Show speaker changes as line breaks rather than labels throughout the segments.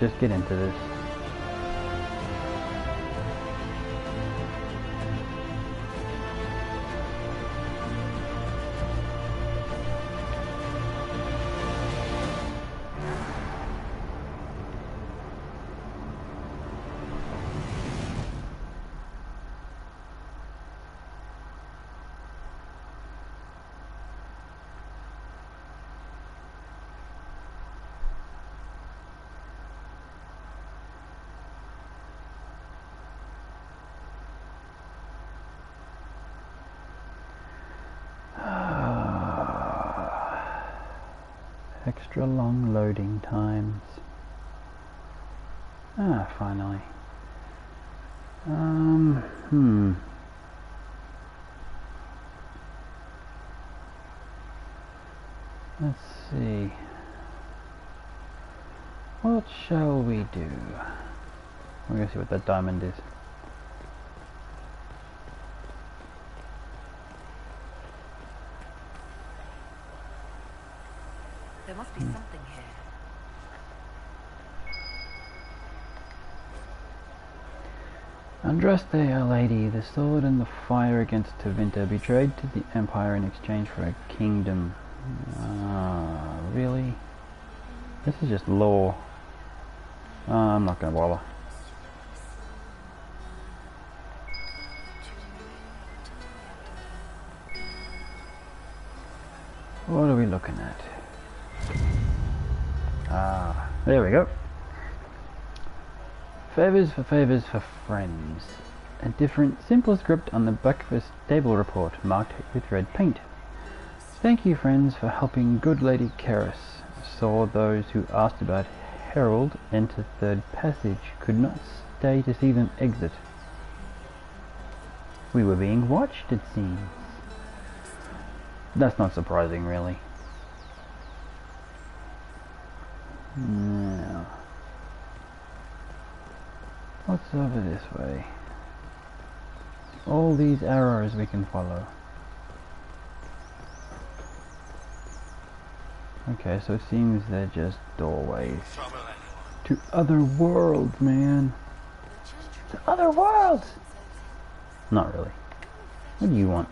Just get into this. Extra long loading times. Ah, finally. Let's see. What shall we do? We're gonna see what that diamond is.
There must be something here.
Andraste, our lady, the sword and the fire against Tevinter, betrayed to the Empire in exchange for a kingdom. Ah, really? This is just lore. I'm not gonna bother. What are we looking at? Ah, there we go. Favors for friends. A different, simple script on the breakfast table report, marked with red paint. Thank you, friends, for helping good Lady Keris. Saw those who asked about Herald enter third passage. Could not stay to see them exit. We were being watched, it seems. That's not surprising, really. Now, what's over this way? All these arrows we can follow. Okay, so it seems they're just doorways to other worlds, man. To other worlds! Not really. What do you want?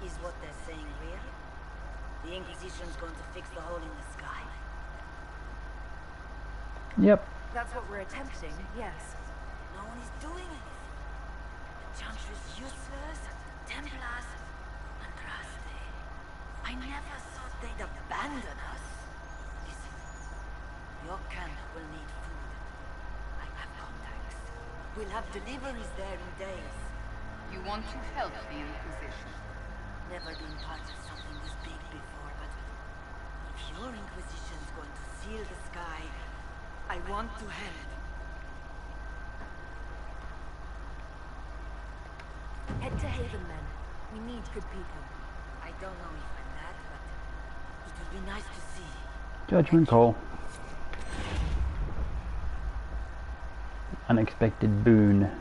Is what they're saying real? The Inquisition's going to fix the hole in the sky?
Yep.
That's what we're attempting, yes.
No one is doing it. The Chantry's useless, Templars, Andraste. I never thought they'd abandon us. Listen, your camp will need food. I have contacts. We'll have deliveries there in days.
You want to help the Inquisition?
Never been part of something this big before, but if your Inquisition's going to seal the sky, I want to help.
Head to Haven, then. We need good people.
I don't know if I'm that, but it would be nice to see.
Judgment call. Unexpected boon.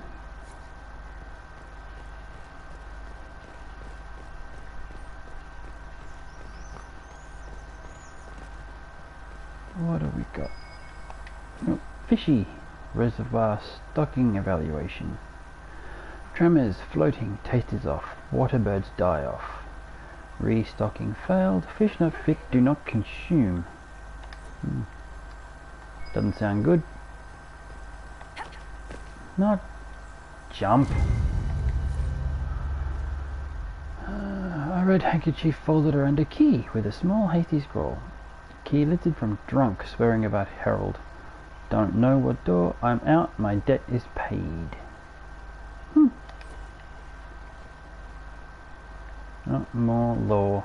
What have we got? Oh, fishy. Reservoir stocking evaluation. Tremors floating, taste is off. Waterbirds die off. Restocking failed. Fish not fit, do not consume. Doesn't sound good. Not jump. A red handkerchief folded around a key with a small hasty scroll. Key lifted from drunk, swearing about Herald. Don't know what door. I'm out. My debt is paid. Oh, more lore.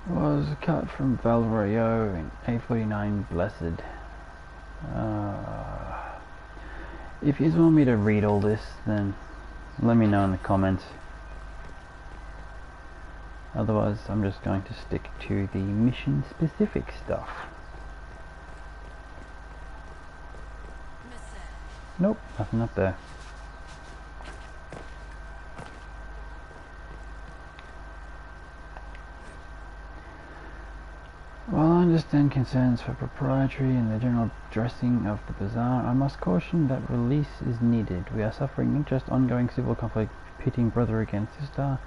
Was cut from Valvario in A49 Blessed. If you want me to read all this, then let me know in the comments. Otherwise, I'm just going to stick to the mission-specific stuff. Nope, nothing up there. While I understand concerns for propriety and the general dressing of the bazaar, I must caution that release is needed. We are suffering not just ongoing civil conflict pitting brother against sister,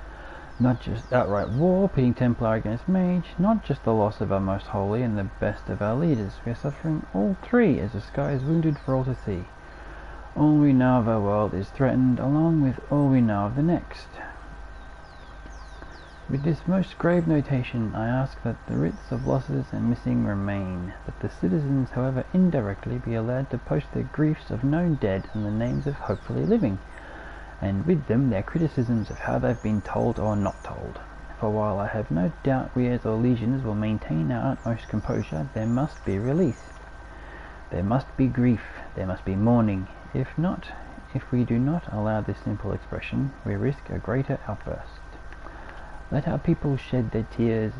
not just outright war pitting Templar against mage, not just the loss of our most holy and the best of our leaders. We are suffering all three as the sky is wounded for all to see. All we know of our world is threatened, along with all we know of the next. With this most grave notation, I ask that the writs of losses and missing remain, that the citizens, however indirectly, be allowed to post their griefs of known dead and the names of hopefully living, and with them their criticisms of how they've been told or not told. For while I have no doubt we as Orlesians will maintain our utmost composure, there must be release. There must be grief, there must be mourning. If we do not allow this simple expression, we risk a greater outburst. Let our people shed their tears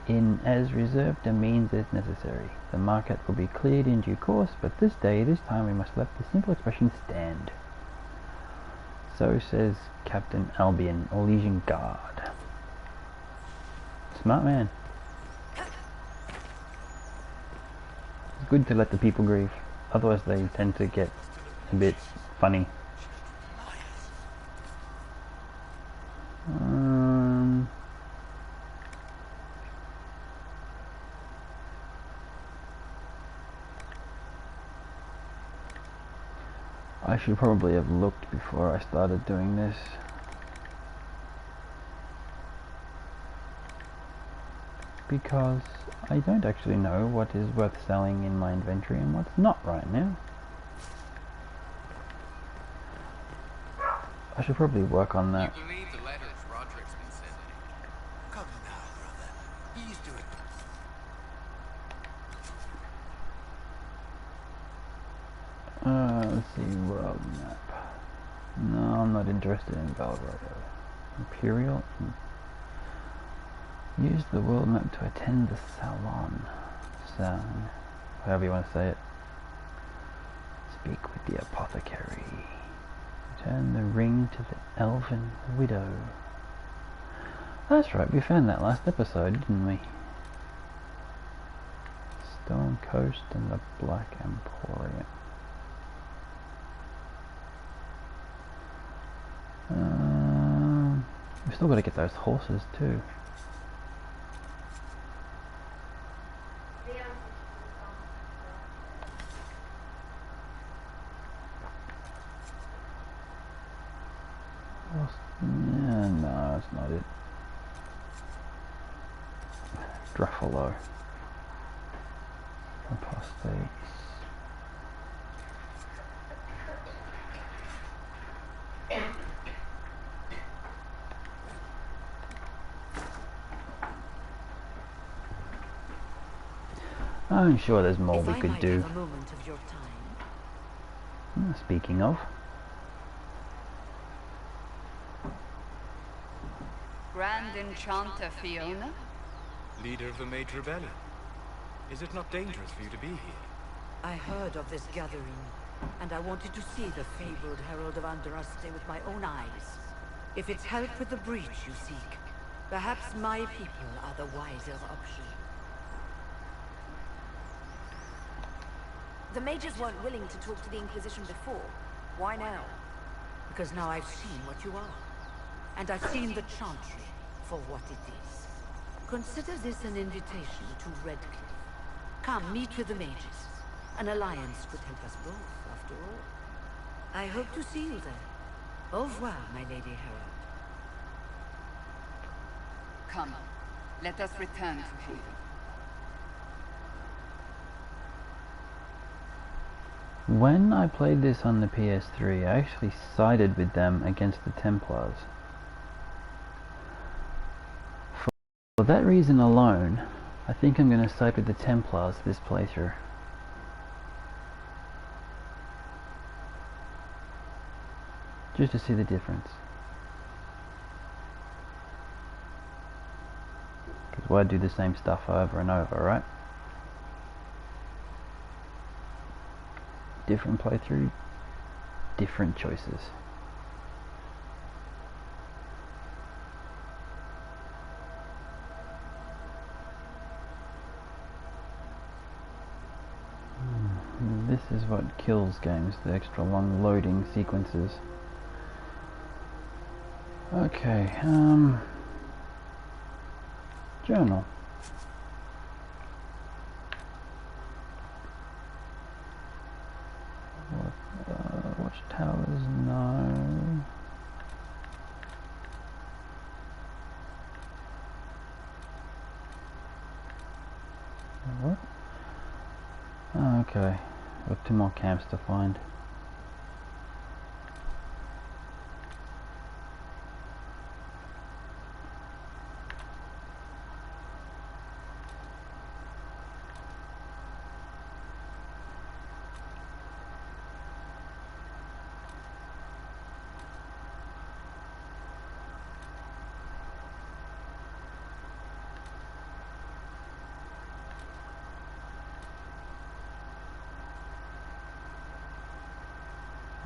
in as reserved a means as necessary. The market will be cleared in due course, but this time we must let the simple expression stand. So says Captain Albion, Orlesian Guard. Smart man. It's good to let the people grieve, otherwise they tend to get a bit funny. I should probably have looked before I started doing this. Because I don't actually know what is worth selling in my inventory and what's not right now. I should probably work on that.
You believe the letters Roderick's been sending?
Come now, brother. Ease to it.
Let's see, world map. No, I'm not interested in Valrodo. Imperial. Use the world map to attend the salon. However you want to say it. Speak with the apothecary. Return the ring to the elven widow. That's right, we found that last episode, didn't we? Stone Coast and the Black Emporium. We've still got to get those horses too. Yeah, no, it's not it. Gruffalo. Apostates. I'm sure there's more we could do.
Have a moment of your time.
Speaking of.
Grand Enchanter Fiona?
Leader of the Mage Rebellion. Is it not dangerous for you to be here?
I heard of this gathering, and I wanted to see the fabled Herald of Andraste with my own eyes. If it's help with the breach you seek, perhaps my people are the wiser option.
The mages weren't willing to talk to the Inquisition before. Why now?
Because now I've seen what you are. And I've seen the Chantry for what it is. Consider this an invitation to Redcliffe. Come, meet with the mages. An alliance could help us both, after all. I hope to see you there. Au revoir, my Lady Herald.
Come, let us return to Haven.
When I played this on the PS3, I actually sided with them against the Templars. For that reason alone, I think I'm going to side with the Templars this playthrough. Just to see the difference. Because why do the same stuff over and over, right? Different playthrough, different choices. This is what kills games, the extra long loading sequences. Okay, journal. Watchtowers, no. What? Oh, okay. Got 2 more camps to find.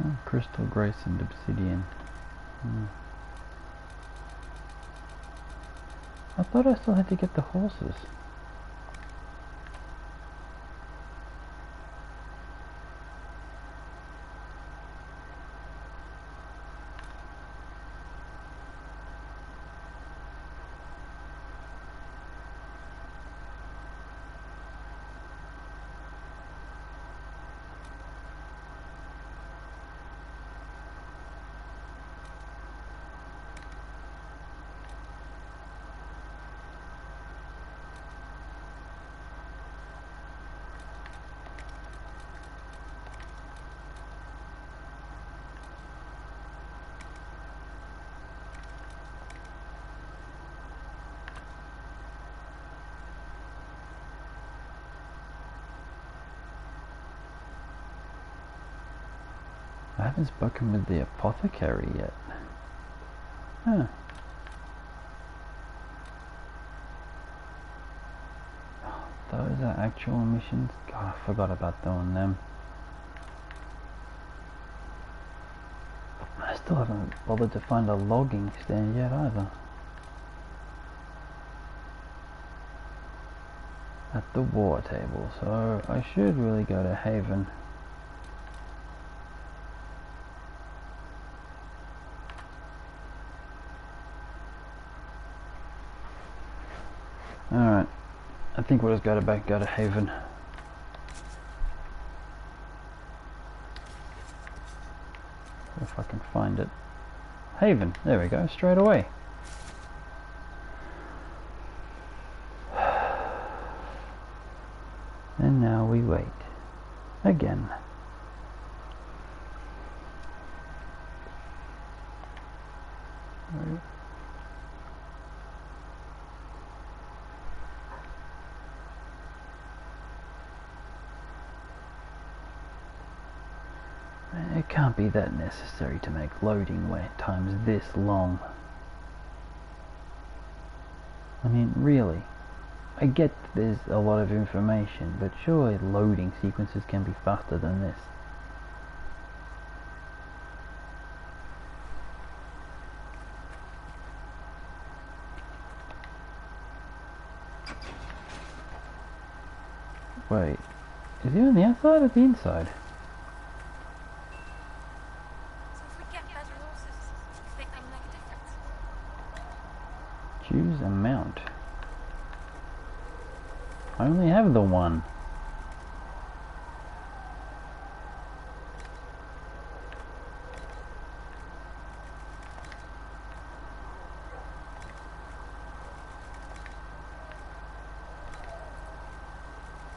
Oh, crystal, grace and obsidian. I thought I still had to get the horses. I haven't spoken with the apothecary yet. Huh. Those are actual missions? God, I forgot about doing them. I still haven't bothered to find a logging stand yet either. At the war table, so I should really go to Haven. Alright, I think we'll just go to Haven. If I can find it. Haven, there we go, straight away. And now we wait. Again. It can't be that necessary to make loading wait times this long. I mean, really. I get there's a lot of information, but surely loading sequences can be faster than this. Wait, is he on the outside or the inside?
So if we get better horses, you think that'll make a difference?
Choose a mount. I only have the one.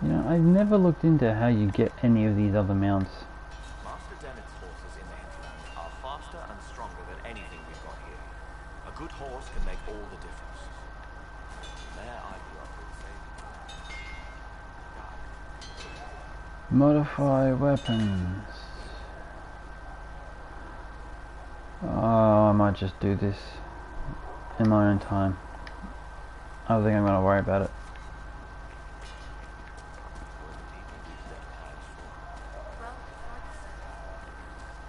You know, I've never looked into how you get any of these other mounts.
Master Dennett's horses in the hinterland are faster and stronger than anything we've got here. A good horse can make all the difference. There I grew up with
Modify weapons. Oh, I might just do this in my own time. I don't think I'm going to worry about it.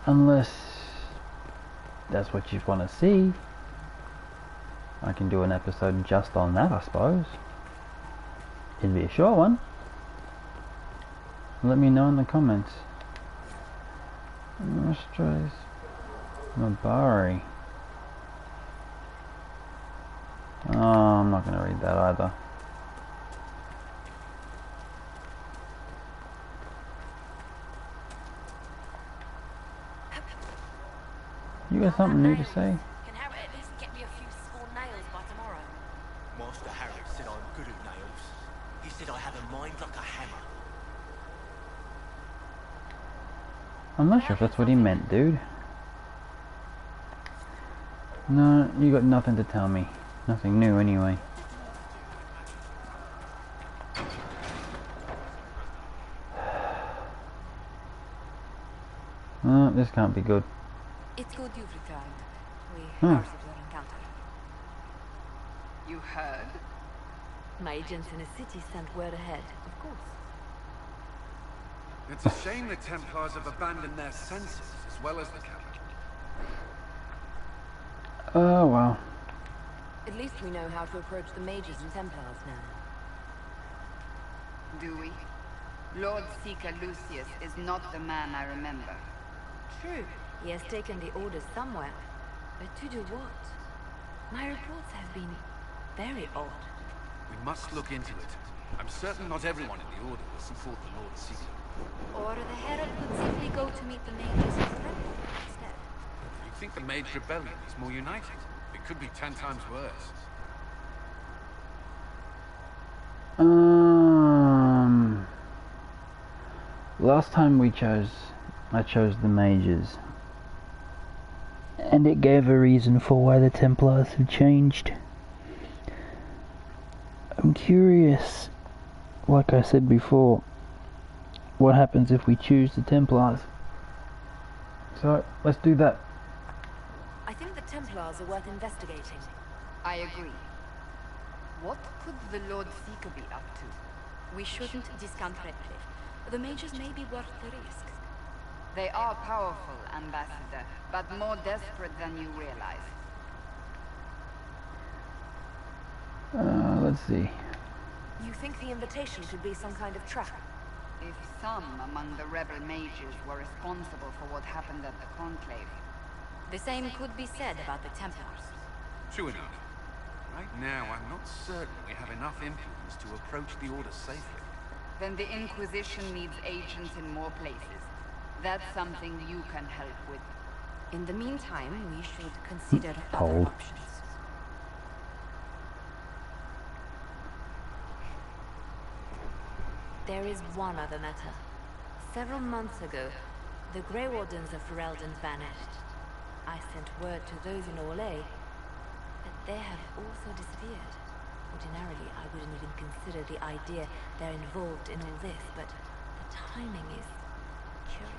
Unless that's what you want to see. I can do an episode just on that, I suppose. It'd be a short one. Let me know in the comments. Moisturize. Mabari. Oh, I'm not going to read that either. You got something new to say?
Can Harry at least get me a few small nails by tomorrow?
Master Harry said I'm good at nails. He said I have a mind like a hammer.
I'm not sure if that's what he meant, dude. No, you got nothing to tell me. Nothing new anyway. Oh, this can't be good.
It's good you've returned. We
Huh.
heard of your encounter.
You heard?
My agents in the city sent word ahead, of course.
It's a shame the Templars have abandoned their senses, as well as the capital.
Oh well.
At least we know how to approach the mages and Templars now.
Do we? Lord Seeker Lucius is not the man I remember.
True. He has taken the orders somewhere. But to do what? My reports have been very odd.
We must look into it. I'm certain not everyone in the Order will support the Lord Seeker.
Or the Herald could simply go to meet the mages instead.
You think the Mage Rebellion is more united? It could be 10 times worse.
Last time I chose the mages. And it gave a reason for why the Templars have changed. I'm curious, like I said before, what happens if we choose the Templars? So, let's do that.
I think the Templars are worth investigating.
I agree. What could the Lord Seeker be up to?
We shouldn't discount Redcliffe. The mages may be worth the risk.
They are powerful, Ambassador, but more desperate than you realize.
Let's see.
You think the invitation could be some kind of trap?
If some among the rebel mages were responsible for what happened at the Conclave.
The same could be said about the Templars.
True enough. Right now, I'm not certain we have enough influence to approach the Order safely.
Then the Inquisition needs agents in more places. That's something you can help with.
In the meantime, we should consider other
Told.
options. There is one other matter. Several months ago, the Grey Wardens of Ferelden vanished. I sent word to those in Orlais, but they have also disappeared. Ordinarily, I wouldn't even consider the idea they're involved in all this, but the timing is curious.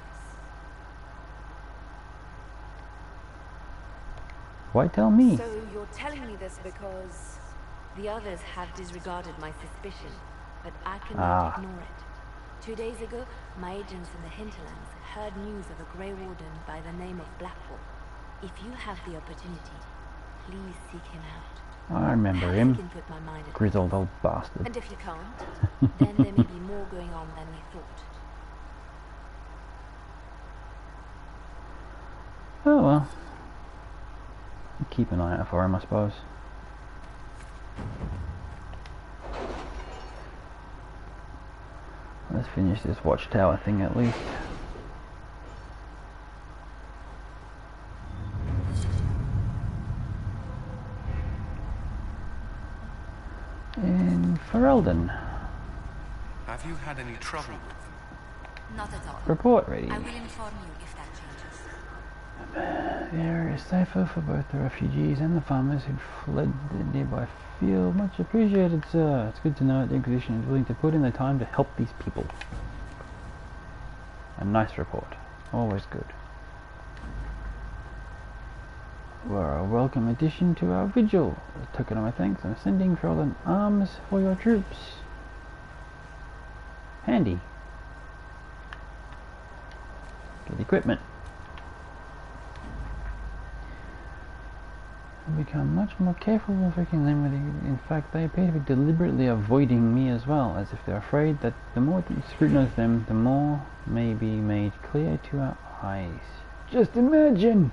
Why tell me?
So you're telling me this because the others have disregarded my suspicion, but I cannot ignore it. 2 days ago, my agents in the hinterlands heard news of a Grey Warden by the name of Blackwall. If you have the opportunity, please seek him out.
I remember
Perhaps
him.
he can put my mind at
Grizzled
rest.
old bastard.
And if you can't, then there may be more going on than we thought.
Oh well. Keep an eye out for him, I suppose. Let's finish this watchtower thing at least. In Ferelden.
Have you had any trouble with them?
Not at all.
Report ready.
I will inform you if that changes.
The area is safer for both the refugees and the farmers who fled the nearby field. Much appreciated, sir. It's good to know that the Inquisition is willing to put in the time to help these people. A nice report. Always good. You are a welcome addition to our vigil. As a token of my thanks, I'm sending Ferelden arms for your troops. Handy. Get equipment. become much more careful of freaking them. In fact, they appear to be deliberately avoiding me as well, as if they're afraid that the more that you scrutinize them, the more may be made clear to our eyes. Just imagine!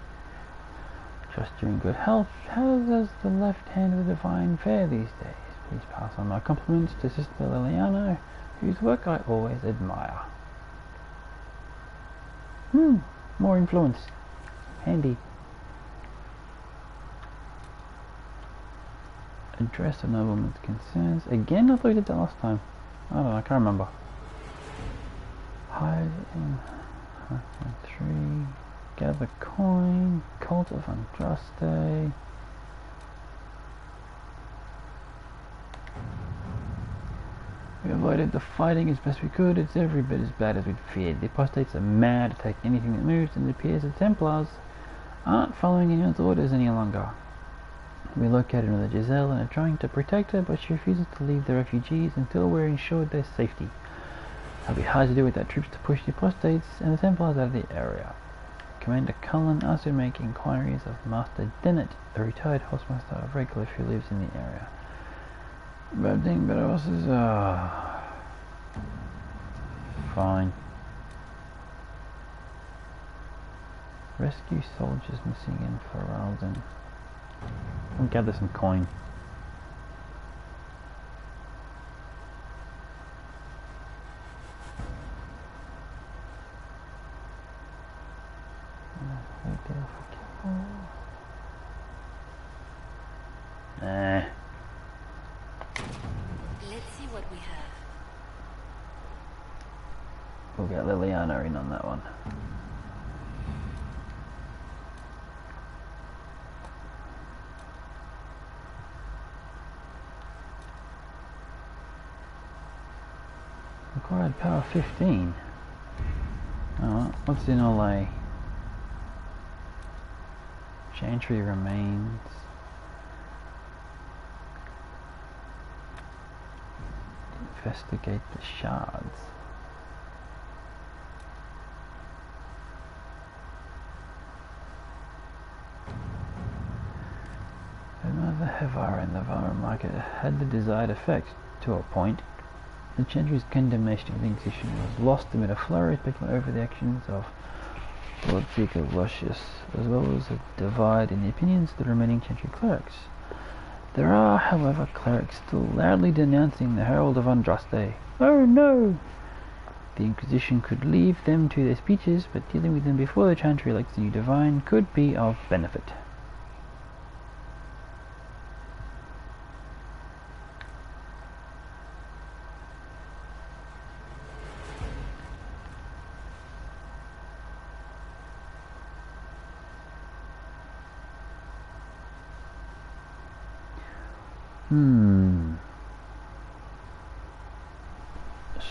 Trust you're in good health. How does the left hand of the divine fare these days? Please pass on my compliments to Sister Liliana, whose work I always admire. More influence. Handy. Address a nobleman's concerns. Again? I thought we did that last time. I don't know, I can't remember. Hide in 3. Gather coin. Cult of Andraste. We avoided the fighting as best we could. It's every bit as bad as we'd feared. The apostates are mad, attacking anything that moves, and it appears the Templars aren't following anyone's orders any longer. We located another Giselle and are trying to protect her, but she refuses to leave the refugees until we're ensured their safety. It'll be hard to do without troops to push the apostates and the Templars out of the area. Commander Cullen asked to make inquiries of Master Dennett, a retired housemaster of Redcliffe who lives in the area. Bad thing, but also is fine. Rescue soldiers missing in Ferelden. I'll gather some coin. Nah.
Let's see what we have.
We'll get Liliana in on that one. Required power 15. Oh, what's in Olay? Chantry remains. Investigate the shards. Another Hevar in the Vara market had the desired effect to a point. The Chantry's condemnation of the Inquisition was lost amid a flurry of speculation over the actions of Lord Vicar Lucius, as well as a divide in the opinions of the remaining Chantry clerics. There are, however, clerics still loudly denouncing the Herald of Andraste. Oh no! The Inquisition could leave them to their speeches, but dealing with them before the Chantry elects a new divine could be of benefit.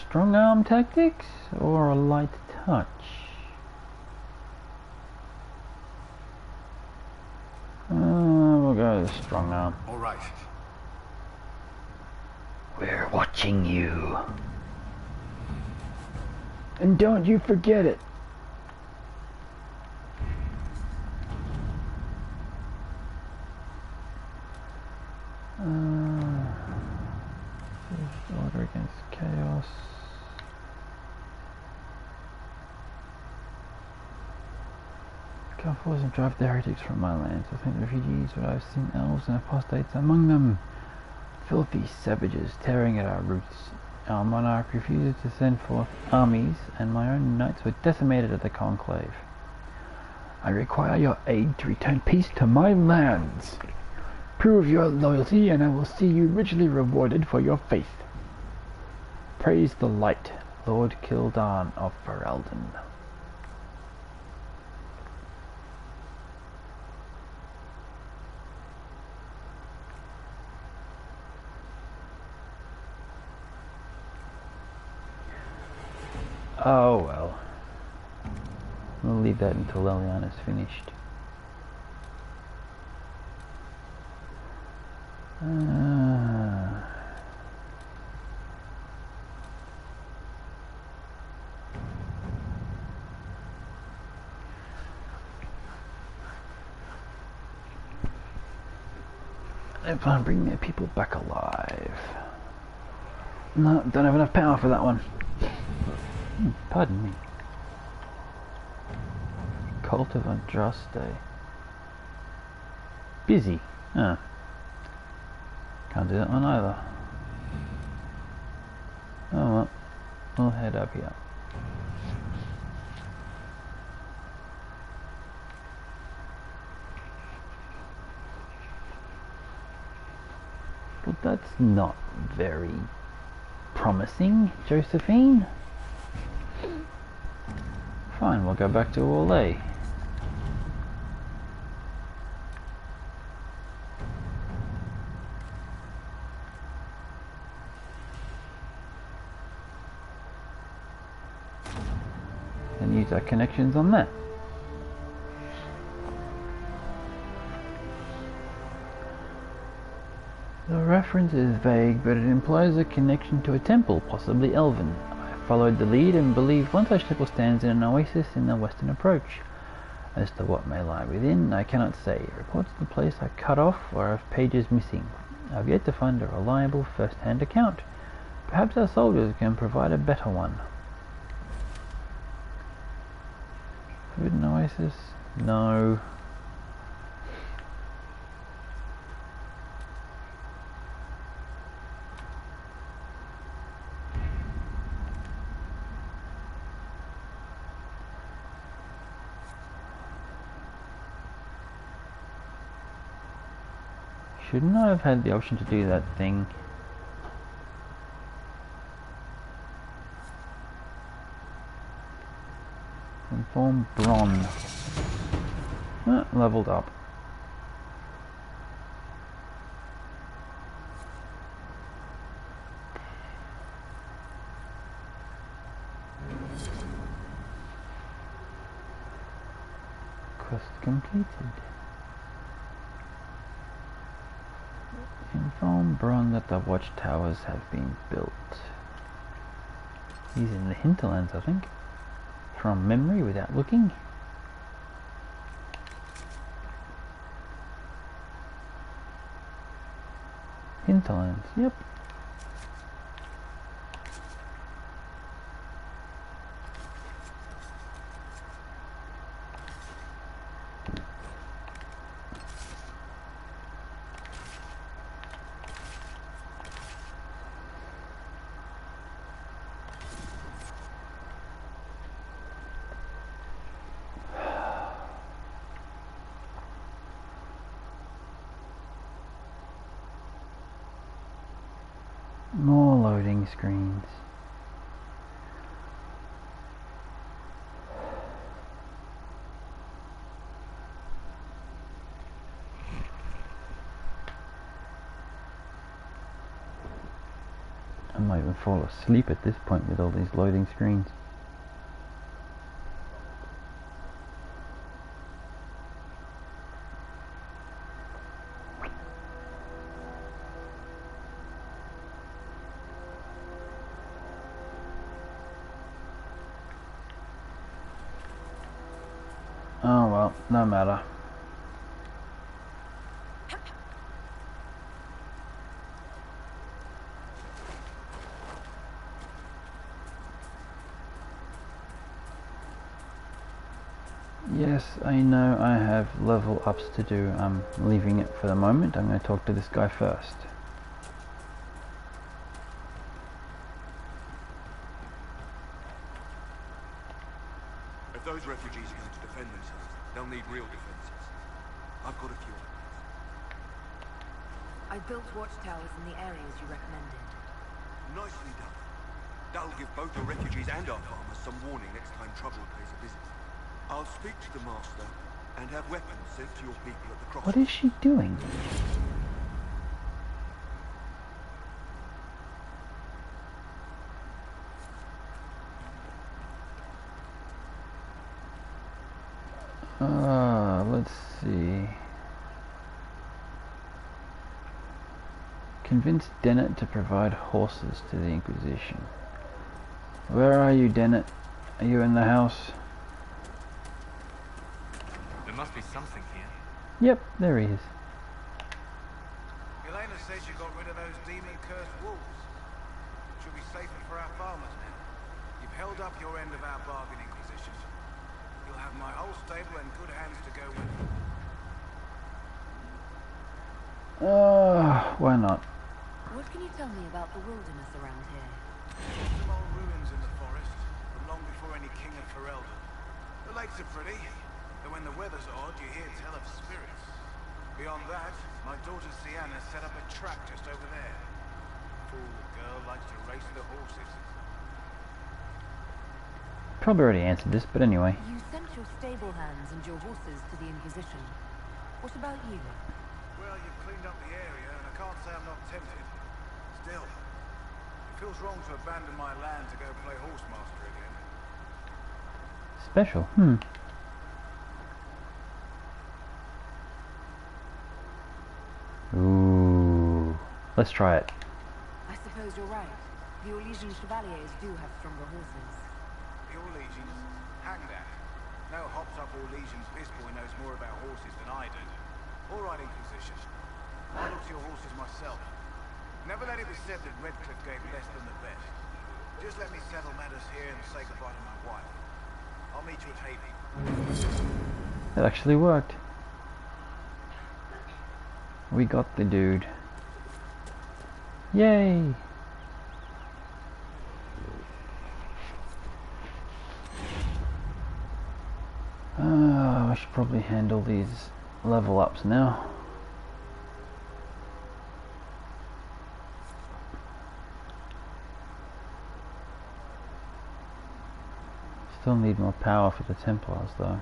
Strong arm tactics or a light touch? We'll go with strong arm.
All right.
We're watching you. And don't you forget it. Order against chaos. Can't force and drive the heretics from my lands. I think the refugees, but I've seen elves and apostates among them. Filthy savages tearing at our roots. Our monarch refuses to send forth armies, and my own knights were decimated at the conclave. I require your aid to return peace to my lands. Prove your loyalty, and I will see you richly rewarded for your faith. Praise the light, Lord Kildan of Ferelden. Oh well. We'll leave that until Liliana's finished. They plan to bring their people back alive. No, don't have enough power for that one. Pardon me. Cult of Andraste. Busy. Ah. Can't do that one either. Oh well. We'll head up here. But that's not very promising, Josephine. Fine, we'll go back to Orlais. And use our connections on that. The reference is vague, but it implies a connection to a temple, possibly elven. I followed the lead and believe one such temple stands in an oasis in the western approach. As to what may lie within, I cannot say. Reports of the place are cut off or have pages missing. I have yet to find a reliable first-hand account. Perhaps our soldiers can provide a better one. Forbidden oasis? No. Shouldn't I have had the option to do that thing? Inform Bron. Leveled up. Quest completed. Inform Bron that the watchtowers have been built. He's in the hinterlands, I think. From memory, without looking. Hinterlands, yep. More loading screens. I might even fall asleep at this point with all these loading screens. Oh well, no matter. Yes, I know I have level ups to do. I'm leaving it for the moment. I'm going to talk to this guy first.
If those refugees are going to defend themselves, they'll need real defenses. I've got a few ideas.
I built watchtowers in the areas you recommended.
Nicely done. That'll give both the refugees and our farmers some warning next time trouble pays a visit. I'll speak to the master and have weapons sent to your people at the crossroads.
What is she doing? Let's see. Convince Dennett to provide horses to the Inquisition. Where are you, Dennett? Are you in the house?
There must be something here.
Yep, there he is.
says you got rid of those demon-cursed wolves. Should be safer for our farmers now. You've held up your end of our bargain, Inquisition. You'll have my whole stable and good hands to go with.
Why not?
What can you tell me about the wilderness around here?
Some old ruins in the forest, from long before any king of Ferelden. The lakes are pretty, and when the weather's odd, you hear tell of spirits. Beyond that, my daughter Sienna set up a track just over there. Fool girl likes to race the horses.
Probably already answered this, but anyway.
You sent your stable hands and your horses to the Inquisition. What about you?
Well, you've cleaned up the area, and I can't say I'm not tempted. Still, it feels wrong to abandon my land to go play horsemaster again.
Special, Ooh. Let's try it.
I suppose you're right. The Orlesian Chevaliers do have stronger horses.
The Orlesians? Hang that. No hops-up Orlesian piss boy knows more about horses than I do. All right, Inquisition. I'll look to your horses myself. Never let it be said that Redcliffe gave less than the best. Just let me settle matters here and say goodbye to my wife. I'll meet you at Haven.
It actually worked. We got the dude. Yay! I should probably handle these level ups now. Still need more power for the Templars though.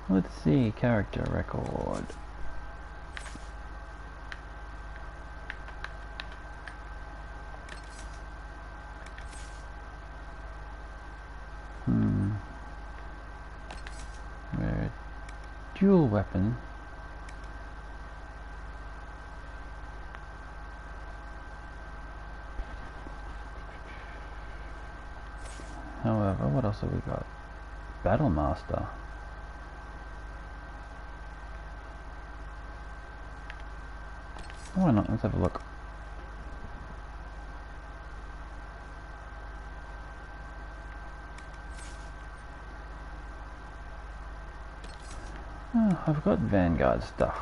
Let's see, character record. We're dual weapon. However, what else have we got? Battle Master. Why not? Let's have a look. Oh, I've got Vanguard stuff.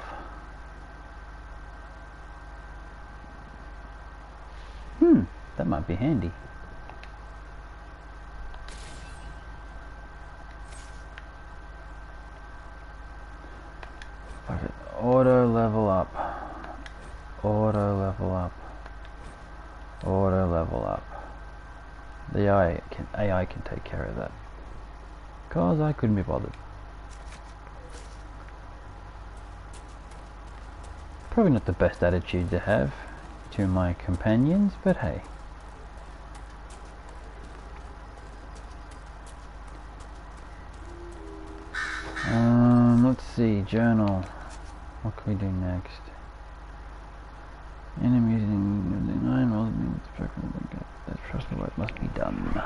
That might be handy. Okay, auto level up. Auto level up. Auto level up. The AI can take care of that. Cause I couldn't be bothered. Probably not the best attitude to have to my companions, but hey. Let's see, journal. What can we do next? Enemies in 9 rolls means that trust me, what must be done.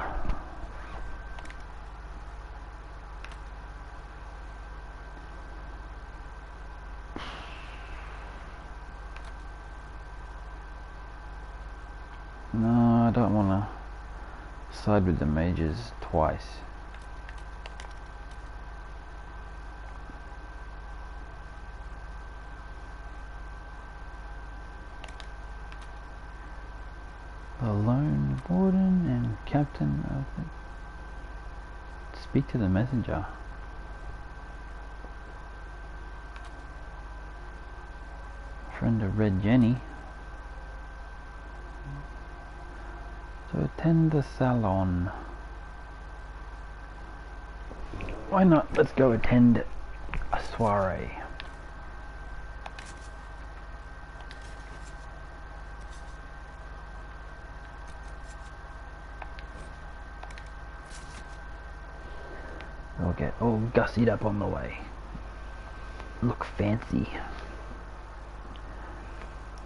No, I don't want to side with the mages twice. The lone warden and captain of the... Speak to the messenger. Friend of Red Jenny. To attend the salon. Why not? Let's go attend a soiree. We'll get all gussied up on the way. Look fancy.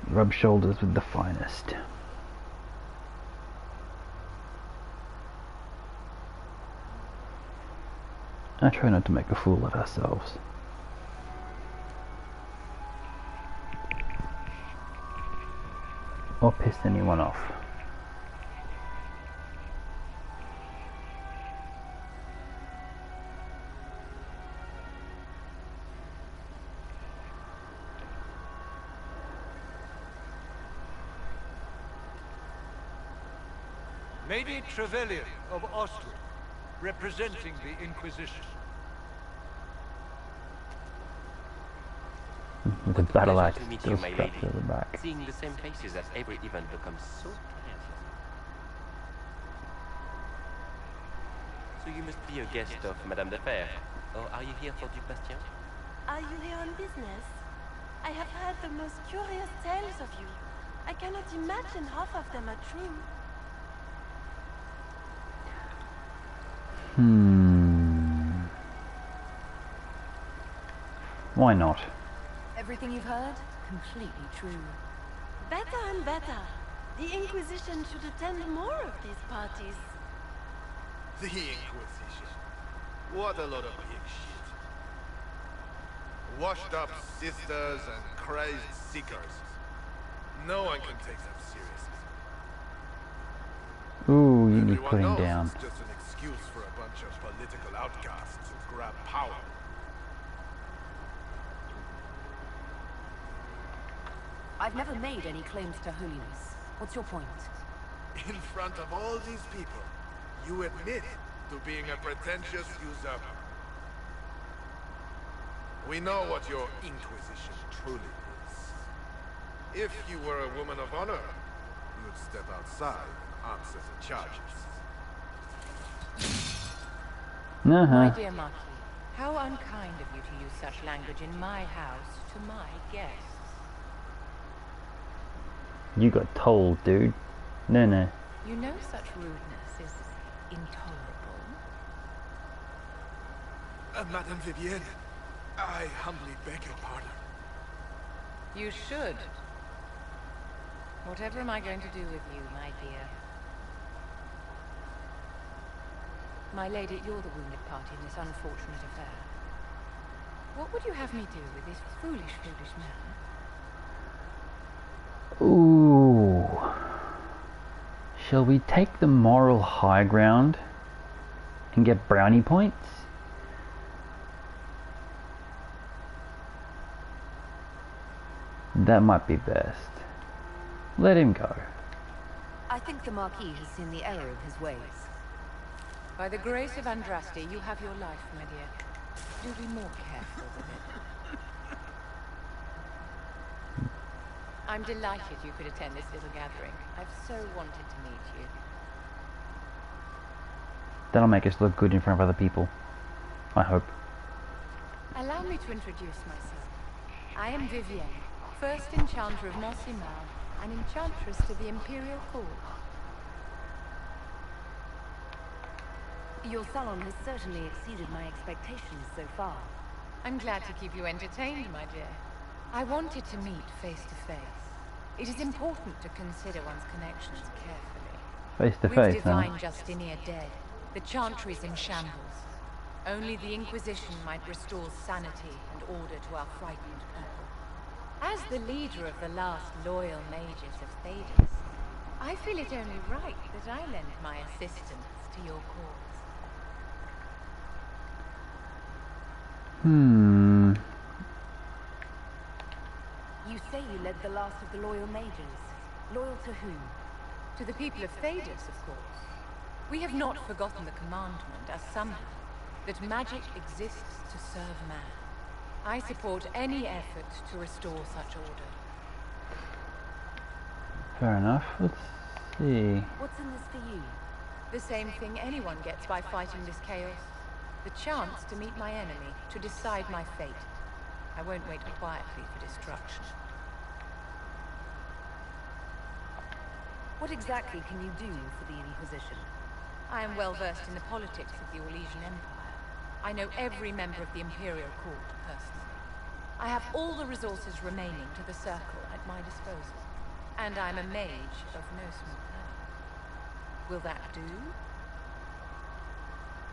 Rub shoulders with the finest. I try not to make a fool of ourselves. or pissed anyone off.
Lady Trevelyan of Ostwood, representing the Inquisition.
With a battle axe
To meet
still
you, my
strapped
lady.
to the back.
Seeing the same faces at every event becomes so tiresome. So you must be a guest of Madame de Fer, or are you here for Duc Bastien?
Are you here on business? I have heard the most curious tales of you. I cannot imagine half of them are true.
Why not?
Everything you've heard? Completely true.
Better and better. The Inquisition should attend more of these parties.
The Inquisition. What a lot of big shit. Washed up sisters and crazed seekers. No one can take them seriously.
Ooh, you need
Everyone
putting
knows
down.
it's just an excuse for a bunch of political outcasts to grab power.
I've never made any claims to holiness. What's your point?
In front of all these people, you admit to being a pretentious usurper. We know what your Inquisition truly is. If you were a woman of honor, you would step outside and answer the charges.
My dear Marquis, how unkind of you to use such language in my house to my guests.
You got told, dude. No.
You know such rudeness is intolerable.
Madame Vivienne, I humbly beg your pardon.
You should. Whatever am I going to do with you, my dear? My lady, you're the wounded party in this unfortunate affair. What would you have me do with this foolish man?
Ooh. Shall we take the moral high ground and get brownie points? That might be best. Let him go.
I think the Marquis has seen the error of his ways.
By the grace of Andraste, you have your life, my dear. Do be more careful with it. I'm delighted you could attend this little gathering. I've so wanted to meet you.
That'll make us look good in front of other people. I hope.
Allow me to introduce myself. I am Vivienne, first enchanter of Monsimar, and enchantress to the Imperial Court.
Your salon has certainly exceeded my expectations so far.
I'm glad to keep you entertained, my dear. I wanted to meet face to face. It is important to consider one's connections carefully.
Face to
With
face, huh?
Divine Justinia dead, the Chantry's in shambles. Only the Inquisition might restore sanity and order to our frightened people. As the leader of the last loyal mages of Thedas, I feel it only right that I lend my assistance to your cause.
You say you led the last of the loyal mages. Loyal to whom?
To the people of Thedas, of course. We have not forgotten the commandment, as some have, that magic exists to serve man. I support any effort to restore such order.
Fair enough. Let's see.
What's in this for you?
The same thing anyone gets by fighting this chaos. The chance to meet my enemy, to decide my fate. I won't wait quietly for destruction.
What exactly can you do for the Inquisition?
I am well versed in the politics of the Orlesian Empire. I know every member of the Imperial Court personally. I have all the resources remaining to the Circle at my disposal. And I'm a mage of no small power. Will that do?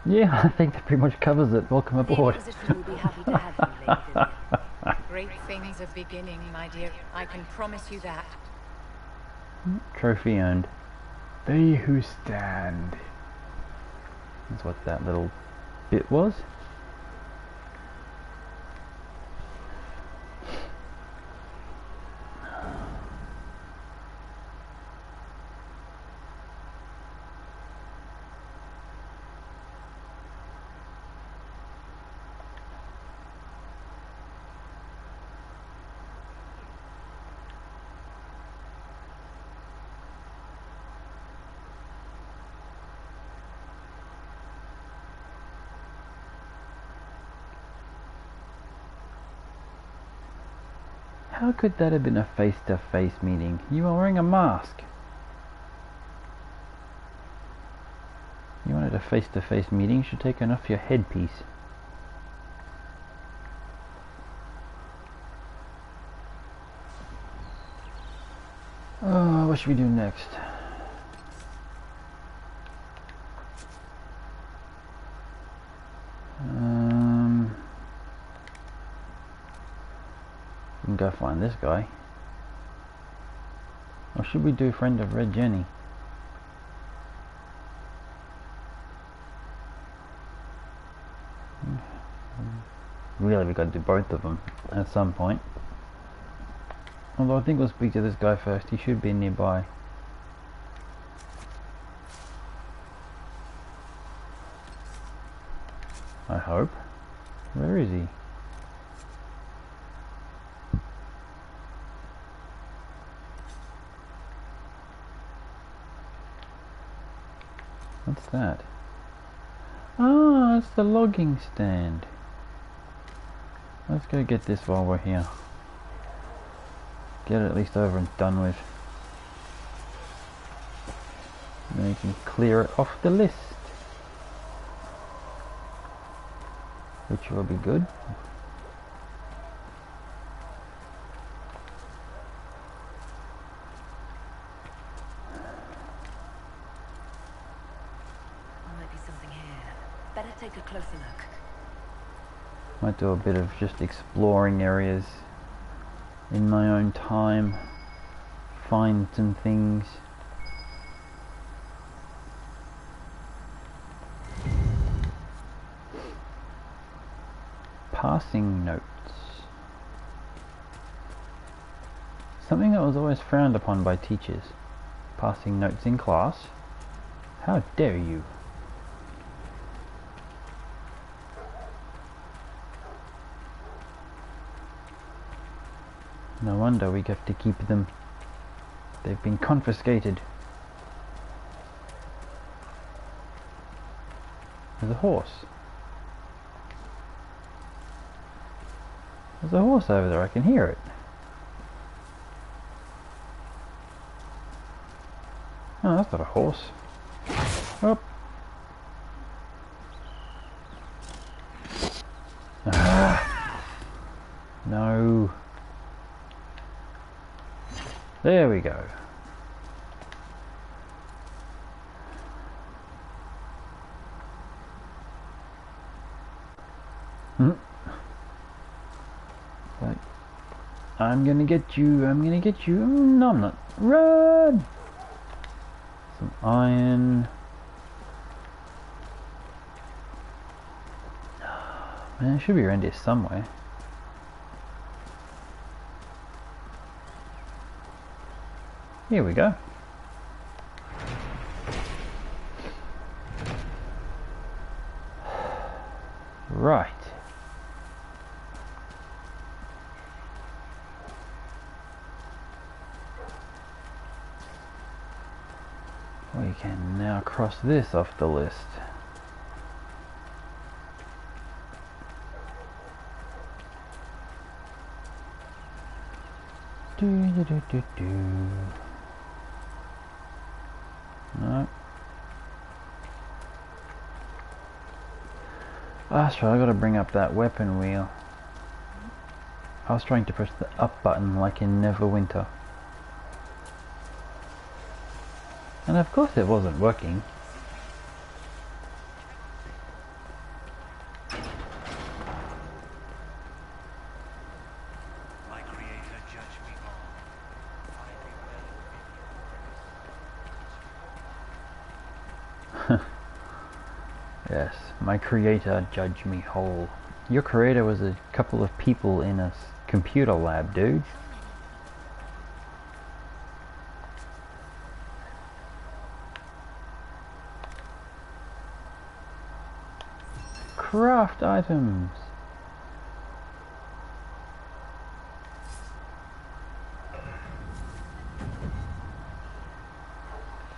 Yeah, I think that pretty much covers it. Welcome aboard.
The Inquisition will be happy to have you, Lady Vivienne.
Great things are beginning, my dear. I can promise you that.
Trophy earned. They who stand. That's what that little bit was. How could that have been a face-to-face meeting? You are wearing a mask. You wanted a face-to-face meeting, you should take off your headpiece. Oh, what should we do next? We can go find this guy. Or should we do Friend of Red Jenny? Really, we got to do both of them at some point. Although I think we'll speak to this guy first. He should be nearby. I hope. Where is he? What's that? Ah, it's the logging stand. Let's go get this while we're here. Get it at least over and done with. Then you can clear it off the list. Which will be good.
Might be something here. Better take a closer look.
Might do a bit of just exploring areas in my own time. Find some things. Passing notes. Something that was always frowned upon by teachers. Passing notes in class. How dare you? No wonder we have to keep them. They've been confiscated. There's a horse. There's a horse over there, I can hear it. Oh, that's not a horse. Oh. Ah. No. There we go. Like, I'm gonna get you, I'm gonna get you. No, I'm not. Run! Some iron. Man, it should be around here somewhere. Here we go. Right. We can now cross this off the list. No. That's right, I gotta bring up that weapon wheel. I was trying to press the up button like in Neverwinter. And of course it wasn't working. Yes, my creator judged me whole. Your creator was a couple of people in a computer lab, dude. Craft items.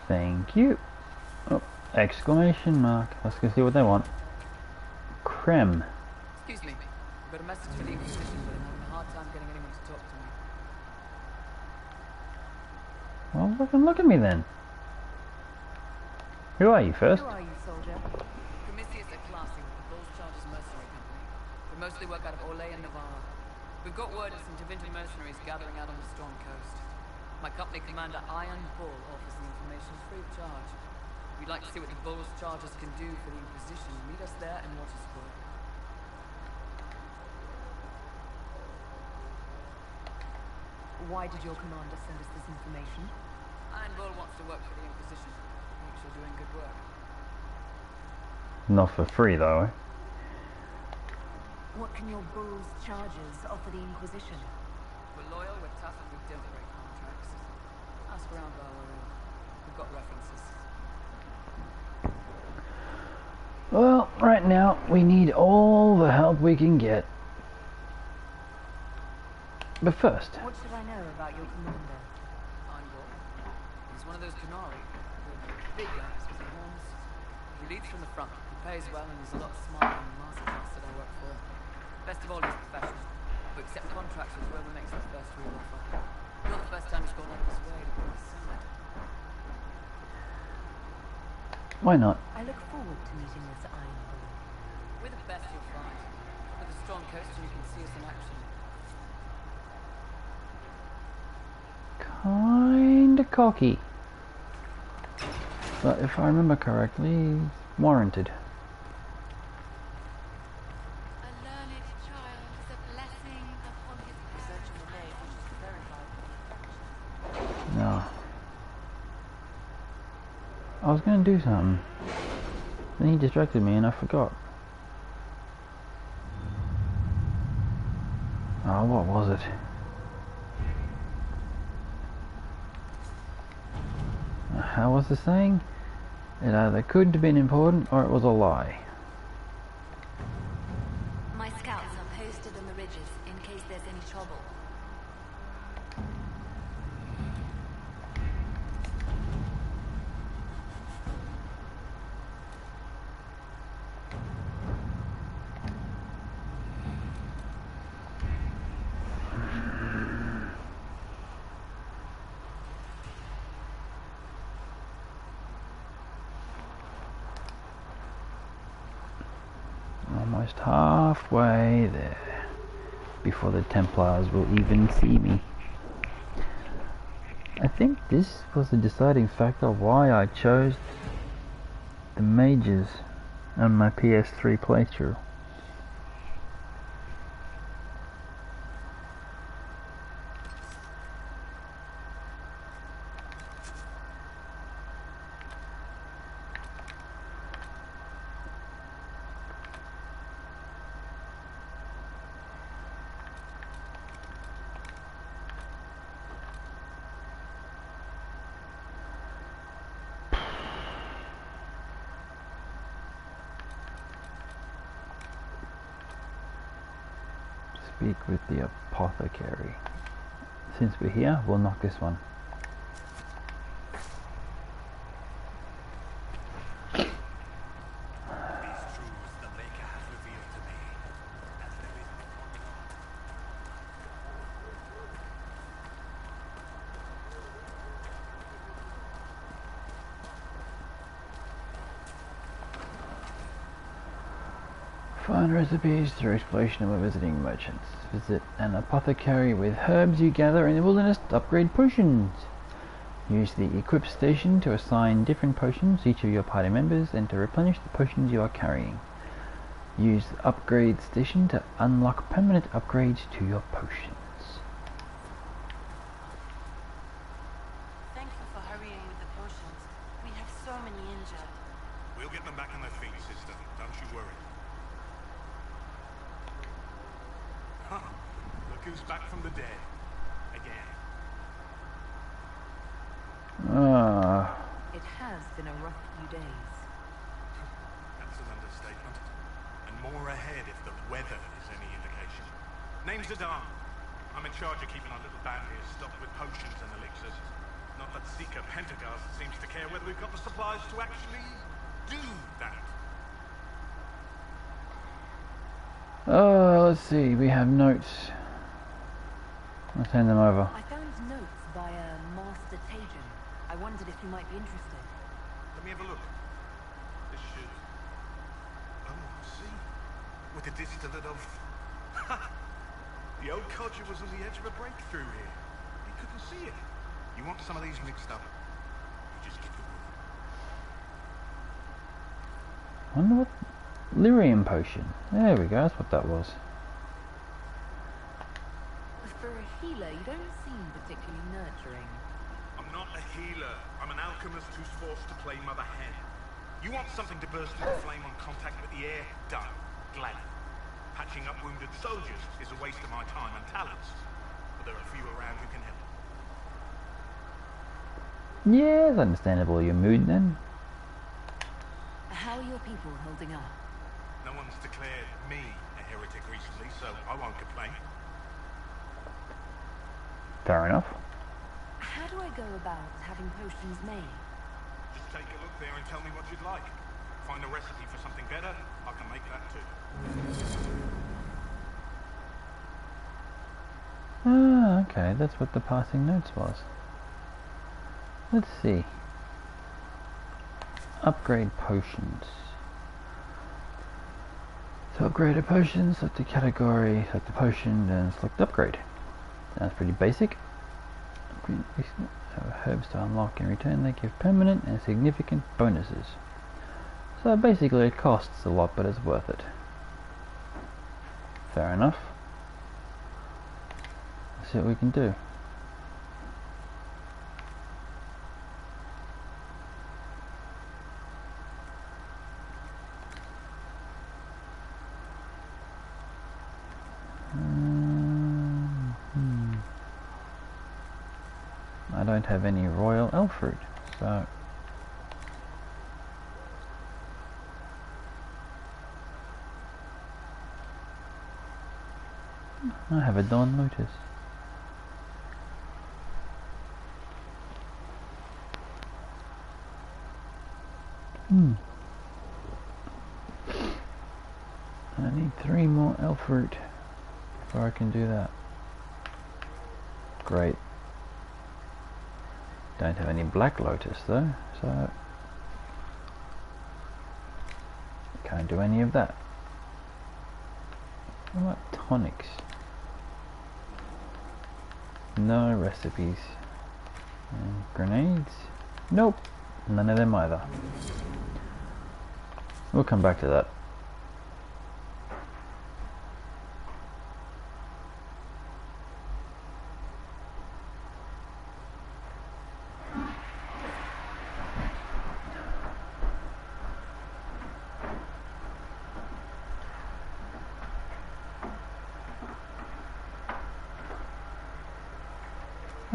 Thank you. Oh, exclamation mark. Let's go see what they want. Creme.
Excuse me. I've got a message for the Inquisition, but I'm having a hard time getting anyone to talk to me.
Well, look at me then. Who are you first?
Who are you, soldier? Commissioner are classy with the Bulls Chargers Mercenary Company. We mostly work out of Orlais and Navarra. We've got word of some Tevinter mercenaries gathering out on the Storm Coast. My company commander, Iron Bull, offers the information free of charge. If you'd like to see what the Bulls Chargers can do for the Inquisition, meet us there in Waterspool. Why did your commander send us this information? Iron Bull wants to work for the Inquisition. Thinks you're doing good work.
Not for free, though.
What can your Bulls Chargers offer the Inquisition?
We're loyal, we're tough, and we don't break contracts. Ask around while we're in. We've got references.
Well, right now, we need all the help we can get. But first...
What should I know about your commander?
Iron Bull. He's one of those Canari. Big guys with the horns. He leads from the front. He pays well, and he's a lot smarter than the masters that I work for. Best of all, he's professional. We accept contracts with whoever makes the first real offer. Not the first time he's gone out of his way to bring us summit.
Why not?
I look forward to meeting this Iron Bull.
We're the best you'll find. With the Storm Coast, and you can see us in action.
Kinda cocky. But if I remember correctly, warranted.
A learned child is a blessing upon his parents.
No. I was gonna do something. Then he distracted me and I forgot. Oh, what was it? How was the saying? It either couldn't have been important or it was a lie.
My scouts are posted on the ridges in case there's any trouble.
Almost halfway there before the Templars will even see me. I think this was the deciding factor why I chose the mages on my PS3 playthrough. Speak with the apothecary. Since we're here, we'll knock this one. Find recipes through exploration while visiting merchants. Visit an apothecary with herbs you gather in the wilderness to upgrade potions. Use the equip station to assign different potions to each of your party members and to replenish the potions you are carrying. Use the upgrade station to unlock permanent upgrades to your potions.
Thank you for hurrying with the potions. We have so many injured.
We'll get them back on their feet, sister. Don't you worry. Huh. Look who's back from the dead. Again.
It has been a rough few days.
That's an understatement. And more ahead if the weather is any indication. Name's Adam. I'm in charge of keeping our little band here stocked with potions and elixirs. Not that Seeker Pentagast seems to care whether we've got the supplies to actually do that.
Let's see, we have notes. I'll send them over.
I found notes by a Master Tajan. I wondered if you might be interested.
Let me have a look. This should... Oh, see? With a distillate of... The old codger was on the edge of a breakthrough here. He couldn't see it. You want some of these mixed up? You just give the word.
Wonder what... Lyrium potion. There we go, that's what that was.
For a healer, you don't seem particularly nurturing.
I'm not a healer. I'm an alchemist who's forced to play Mother Hen. You want something to burst into flame on contact with the air? Done. Gladly. Patching up wounded soldiers is a waste of my time and talents. But there are few around who can help.
Yeah, it's understandable your mood then.
How are your people holding up?
No one's declared me a heretic recently, so I won't complain.
Fair enough.
How do I go about having potions made?
Just take a look there and tell me what you'd like. Find a recipe for something better, I can make that too.
Ah, okay, that's what the passing notes was. Let's see. Upgrade potions. So upgrade a potion, select the category, select the potion, and select upgrade. Sounds pretty basic. So herbs to unlock in return, they give permanent and significant bonuses. So basically it costs a lot, but it's worth it. Fair enough. Let's see what we can do. I don't have any royal elf fruit, so I have a Dawn Lotus. I need 3 more elf fruit before I can do that. Great. Don't have any Black Lotus though, so can't do any of that. What about tonics? No recipes. And grenades? Nope, none of them either. We'll come back to that.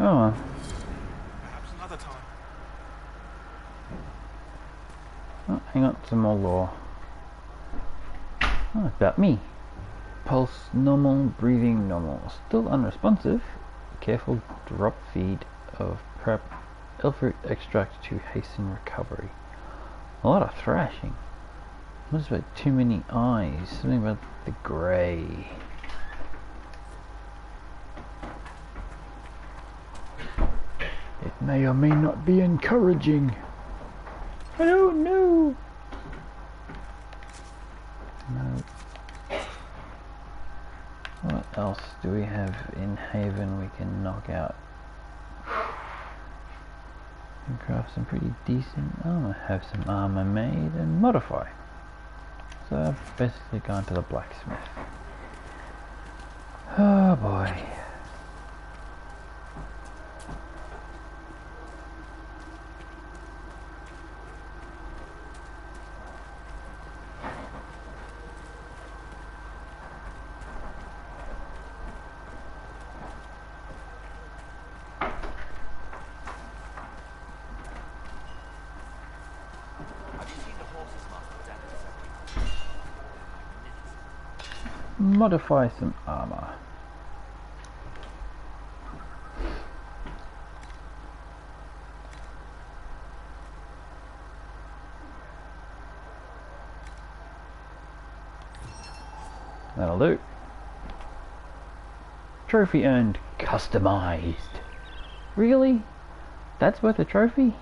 Oh,
Perhaps another time.
oh, hang on, some more lore. Oh, it's about me. Pulse normal, breathing normal. Still unresponsive. Careful drop feed of prep elfroot extract to hasten recovery. A lot of thrashing. What's about too many eyes? Something about the grey. It may or may not be encouraging. I don't know. No. What else do we have in Haven we can knock out? And craft some pretty decent armor. Have some armor made and modify. So I've basically gone to the blacksmith. Oh boy. modify some armor. That'll do. Trophy earned. Customized. Really? That's worth a trophy?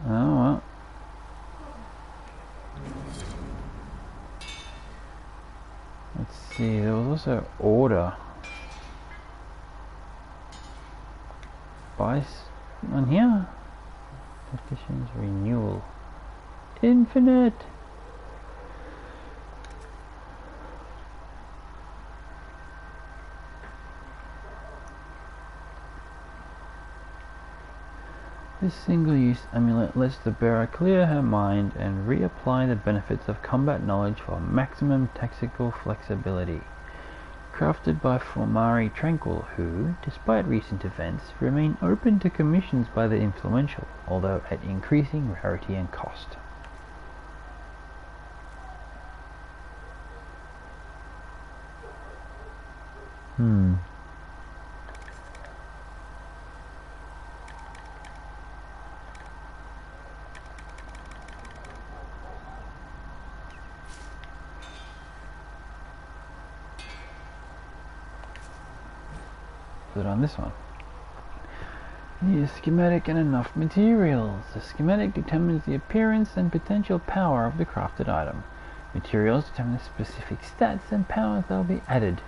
Oh well. Let's see, there was also order. Buy on here. Petitions renewal. Infinite. This single-use amulet lets the bearer clear her mind and reapply the benefits of combat knowledge for maximum tactical flexibility. Crafted by Formari Tranquil, who, despite recent events, remain open to commissions by the influential, although at increasing rarity and cost. Put it on this one. Need a schematic and enough materials. The schematic determines the appearance and potential power of the crafted item. Materials determine the specific stats and powers that will be added.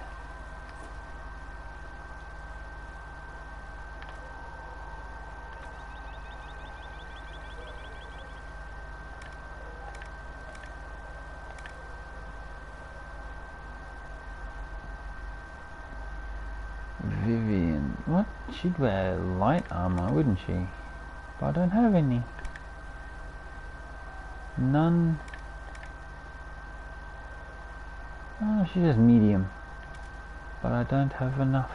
Vivian, what? She'd wear light armor, wouldn't she? But I don't have any. None. Oh, she's just medium. But I don't have enough.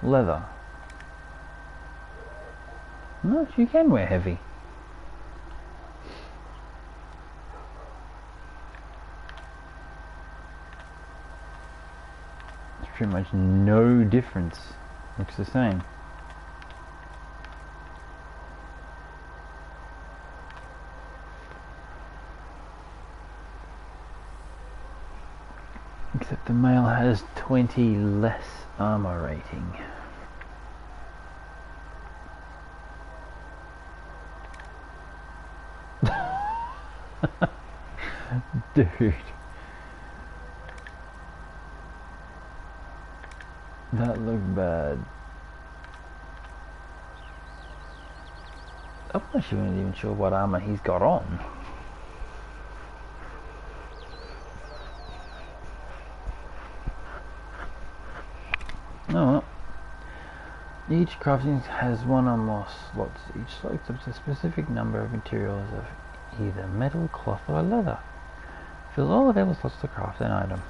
Leather. No, she can wear heavy. Pretty much no difference. Looks the same. Except the male has 20 less armor rating. Dude. That looked bad. I'm not even sure what armor he's got on. Oh well. Each crafting has one or more slots. Each slot accepts a specific number of materials of either metal, cloth or leather. Fill all available slots to craft an item.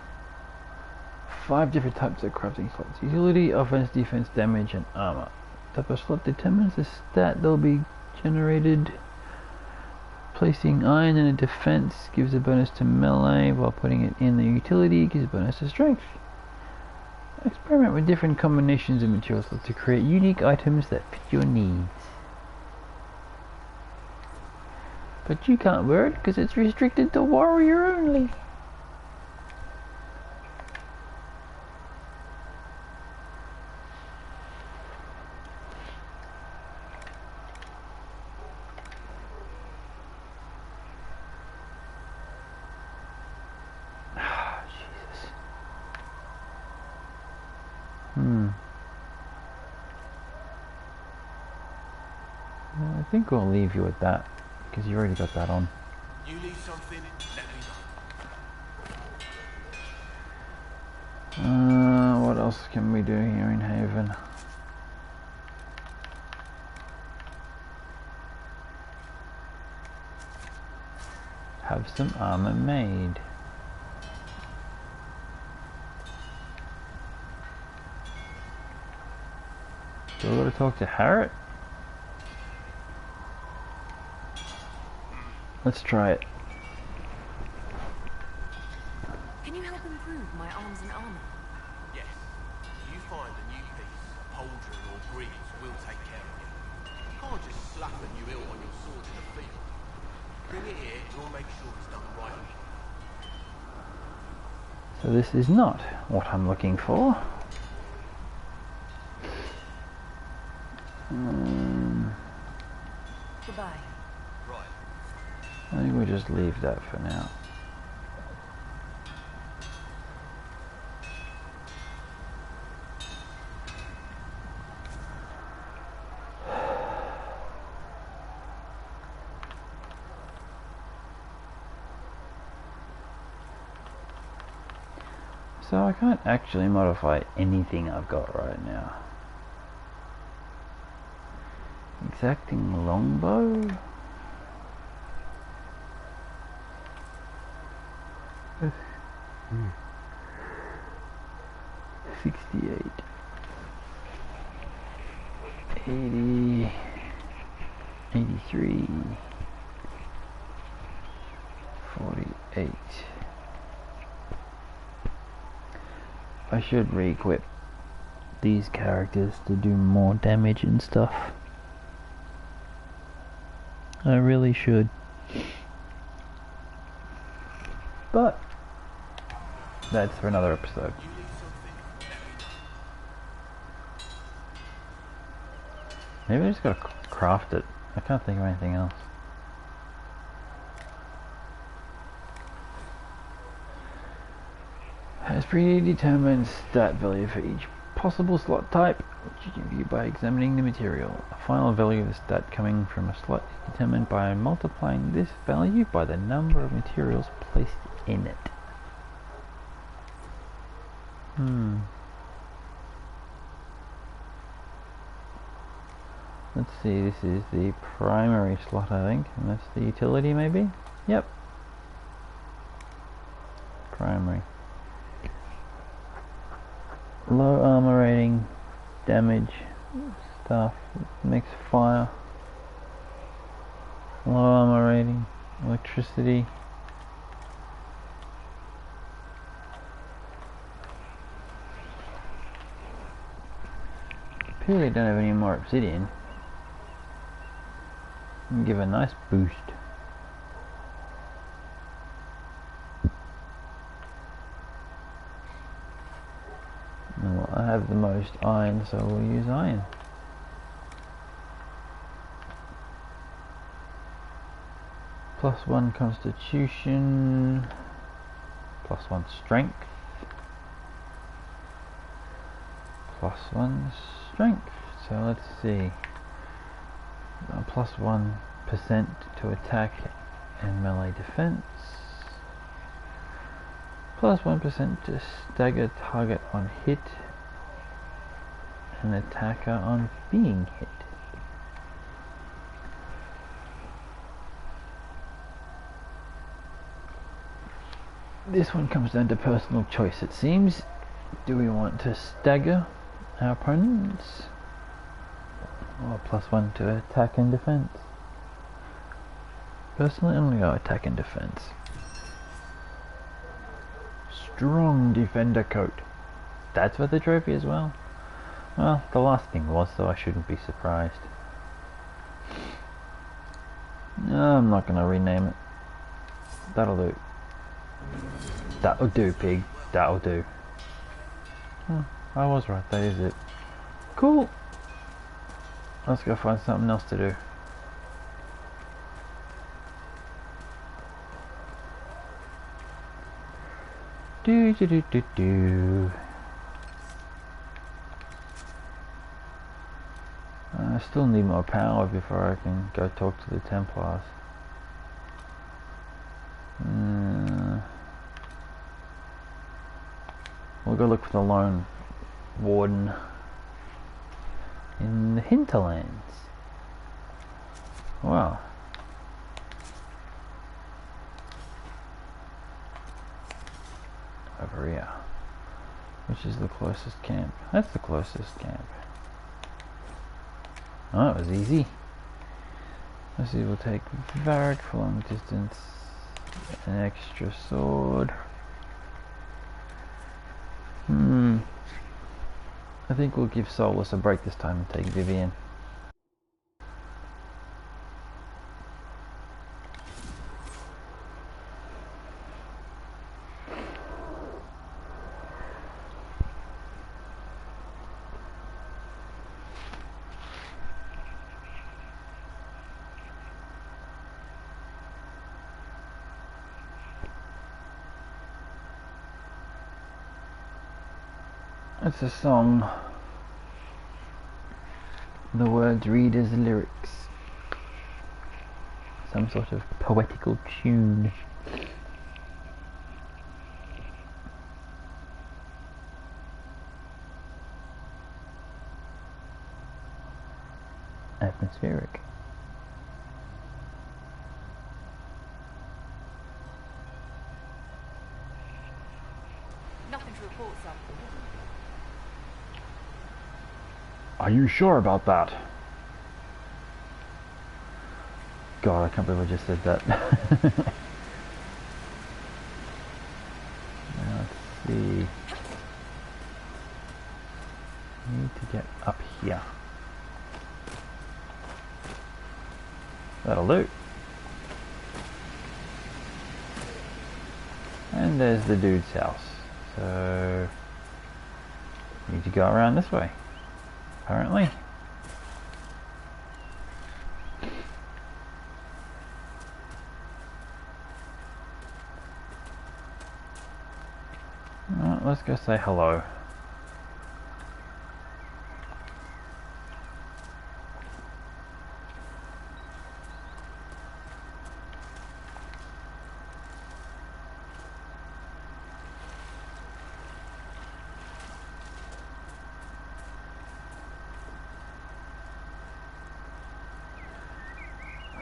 5 different types of crafting slots: utility, offense, defense, damage, and armor. Type of slot determines the stat that will be generated. Placing iron in a defense gives a bonus to melee, while putting it in the utility gives a bonus to strength. Experiment with different combinations of materials to create unique items that fit your needs. But you can't wear it because it's restricted to warrior only. Well, I think we'll leave you with that, because you already got that on.
You need something? Let me know.
What else can we do here in Haven? Have some armor made. Still gotta talk to Harriet? Let's try it.
Can you help improve my arms and armor?
Yes. If you find a new piece, pauldron or greaves, we'll take care of you. You can't just slap a new hilt on your sword in the field. Bring it here, and we'll make sure it's done right.
So this is not what I'm looking for.
Goodbye.
Right.
I think we'll just leave that for now. So I can't actually modify anything I've got right now. Exacting longbow? 68, 80, 83, 48. I should re-equip these characters to do more damage and stuff. I really should. But that's for another episode. Maybe I just gotta craft it. I can't think of anything else. Has predetermined stat value for each possible slot type, which you can view by examining the material. A final value of the stat coming from a slot is determined by multiplying this value by the number of materials placed in it. Let's see, this is the primary slot, I think, and that's the utility maybe? Yep. Primary. Low armor rating, damage, stuff, makes fire. Low armor rating, electricity. Clearly don't have any more obsidian. And give a nice boost. Well, I have the most iron, so we'll use iron. +1 constitution, +1 strength, +1 strength. So let's see. +1% to attack and melee defense. +1% to stagger target on hit and attacker on being hit. This one comes down to personal choice, it seems. Do we want to stagger our opponents? Or +1 to attack and defense? Personally, I'm going to go attack and defense. Strong defender coat. That's for the trophy as well? Well, the last thing was, so I shouldn't be surprised. No, I'm not going to rename it. That'll do. That'll do, pig. That'll do. I was right, that is it. Cool. Let's go find something else to do. I still need more power before I can go talk to the Templars. We'll go look for the lone warden in the hinterlands. Wow. Over here. Which is the closest camp? That's the closest camp. Oh, it was easy. Let's see, we'll take Varric for long distance, an extra sword. I think we'll give Solus a break this time and take Vivian. It's a song. The words read as lyrics. Some sort of poetical tune. Atmospheric.
Nothing to report, sir.
Are you sure about that? God, I can't believe I just said that. Now let's see. Need to get up here. That'll do. And there's the dude's house. So need to go around this way, apparently. Well, let's go say hello.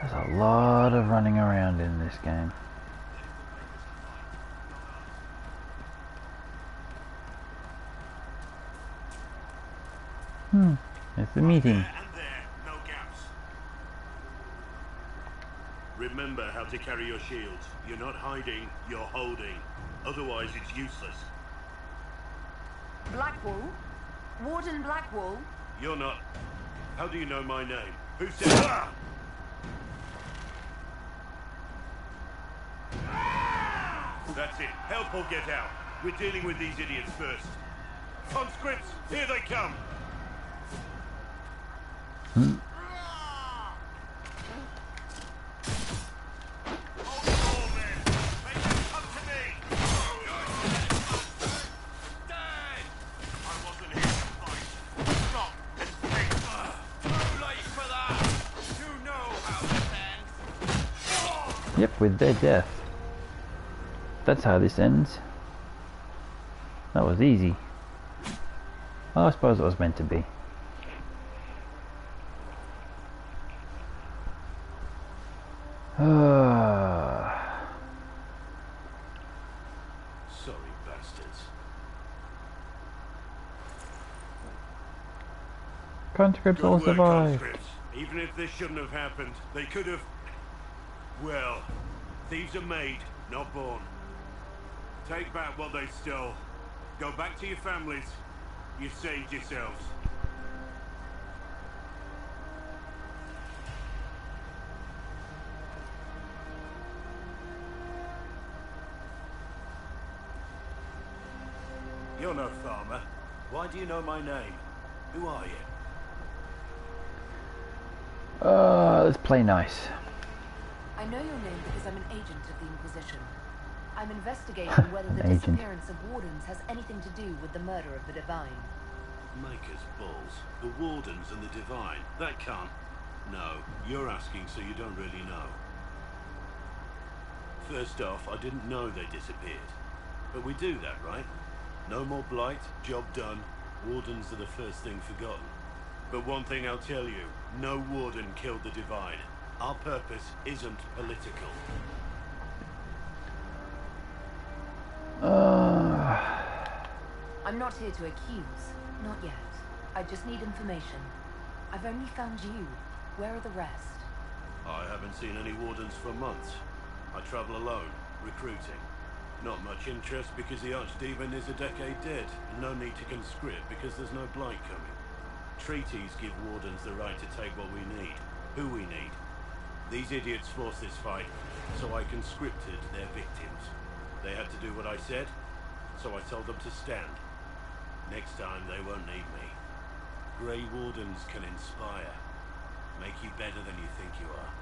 There's a lot of running around in this game. It's the meeting.
And there, no gaps. Remember how to carry your shields. You're not hiding, you're holding. Otherwise it's useless.
Blackwall? Warden Blackwall?
You're not. How do you know my name? Who said ah? That's it. Help or get out. We're dealing with these idiots first. Conscripts, here they come.
Yep, with their death. That's how this ends. That was easy. Well, I suppose it was meant to be.
Sorry, bastards.
Conscripts all
Good work,
survive.
conscripts. Even if this shouldn't have happened, they could have... Well, thieves are made, not born. Take back what they stole. Go back to your families. You saved yourselves. You're no farmer. Why do you know my name? Who are you?
Let's play nice.
I know your name because I'm an agent of the Inquisition. I'm investigating whether the
Agent.
disappearance of wardens has anything to do with the murder of the Divine.
Maker's balls. The Wardens and the Divine. That can't... No, you're asking so you don't really know. First off, I didn't know they disappeared. But we do that, right? No more blight, job done. Wardens are the first thing forgotten. But one thing I'll tell you, no Warden killed the Divine. Our purpose isn't political.
I'm not here to accuse. Not yet. I just need information. I've only found you. Where are the rest?
I haven't seen any wardens for months. I travel alone, recruiting. Not much interest because the Archdemon is a decade dead, and no need to conscript because there's no blight coming. Treaties give wardens the right to take what we need, who we need. These idiots forced this fight, so I conscripted their victims. They had to do what I said, so I told them to stand. Next time they won't need me. Grey Wardens can inspire. Make you better than you think you
are.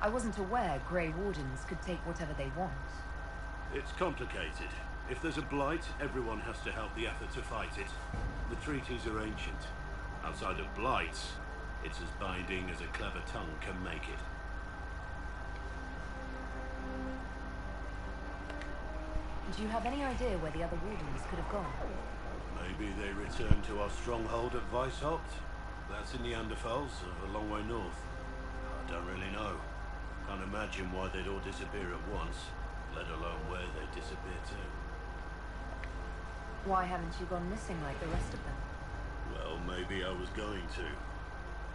I wasn't aware Grey Wardens could take whatever they want.
It's complicated. If there's a blight, everyone has to help the effort to fight it. The treaties are ancient. Outside of blights, it's as binding as a clever tongue can make it.
Do you have any idea where the other Wardens could have gone?
Maybe they returned to our stronghold at Weishaupt? That's in the Underfels, a long way north. I don't really know. Can't imagine why they'd all disappear at once, let alone where they'd disappear to.
Why haven't you gone missing like the rest of them?
Well, maybe I was going to.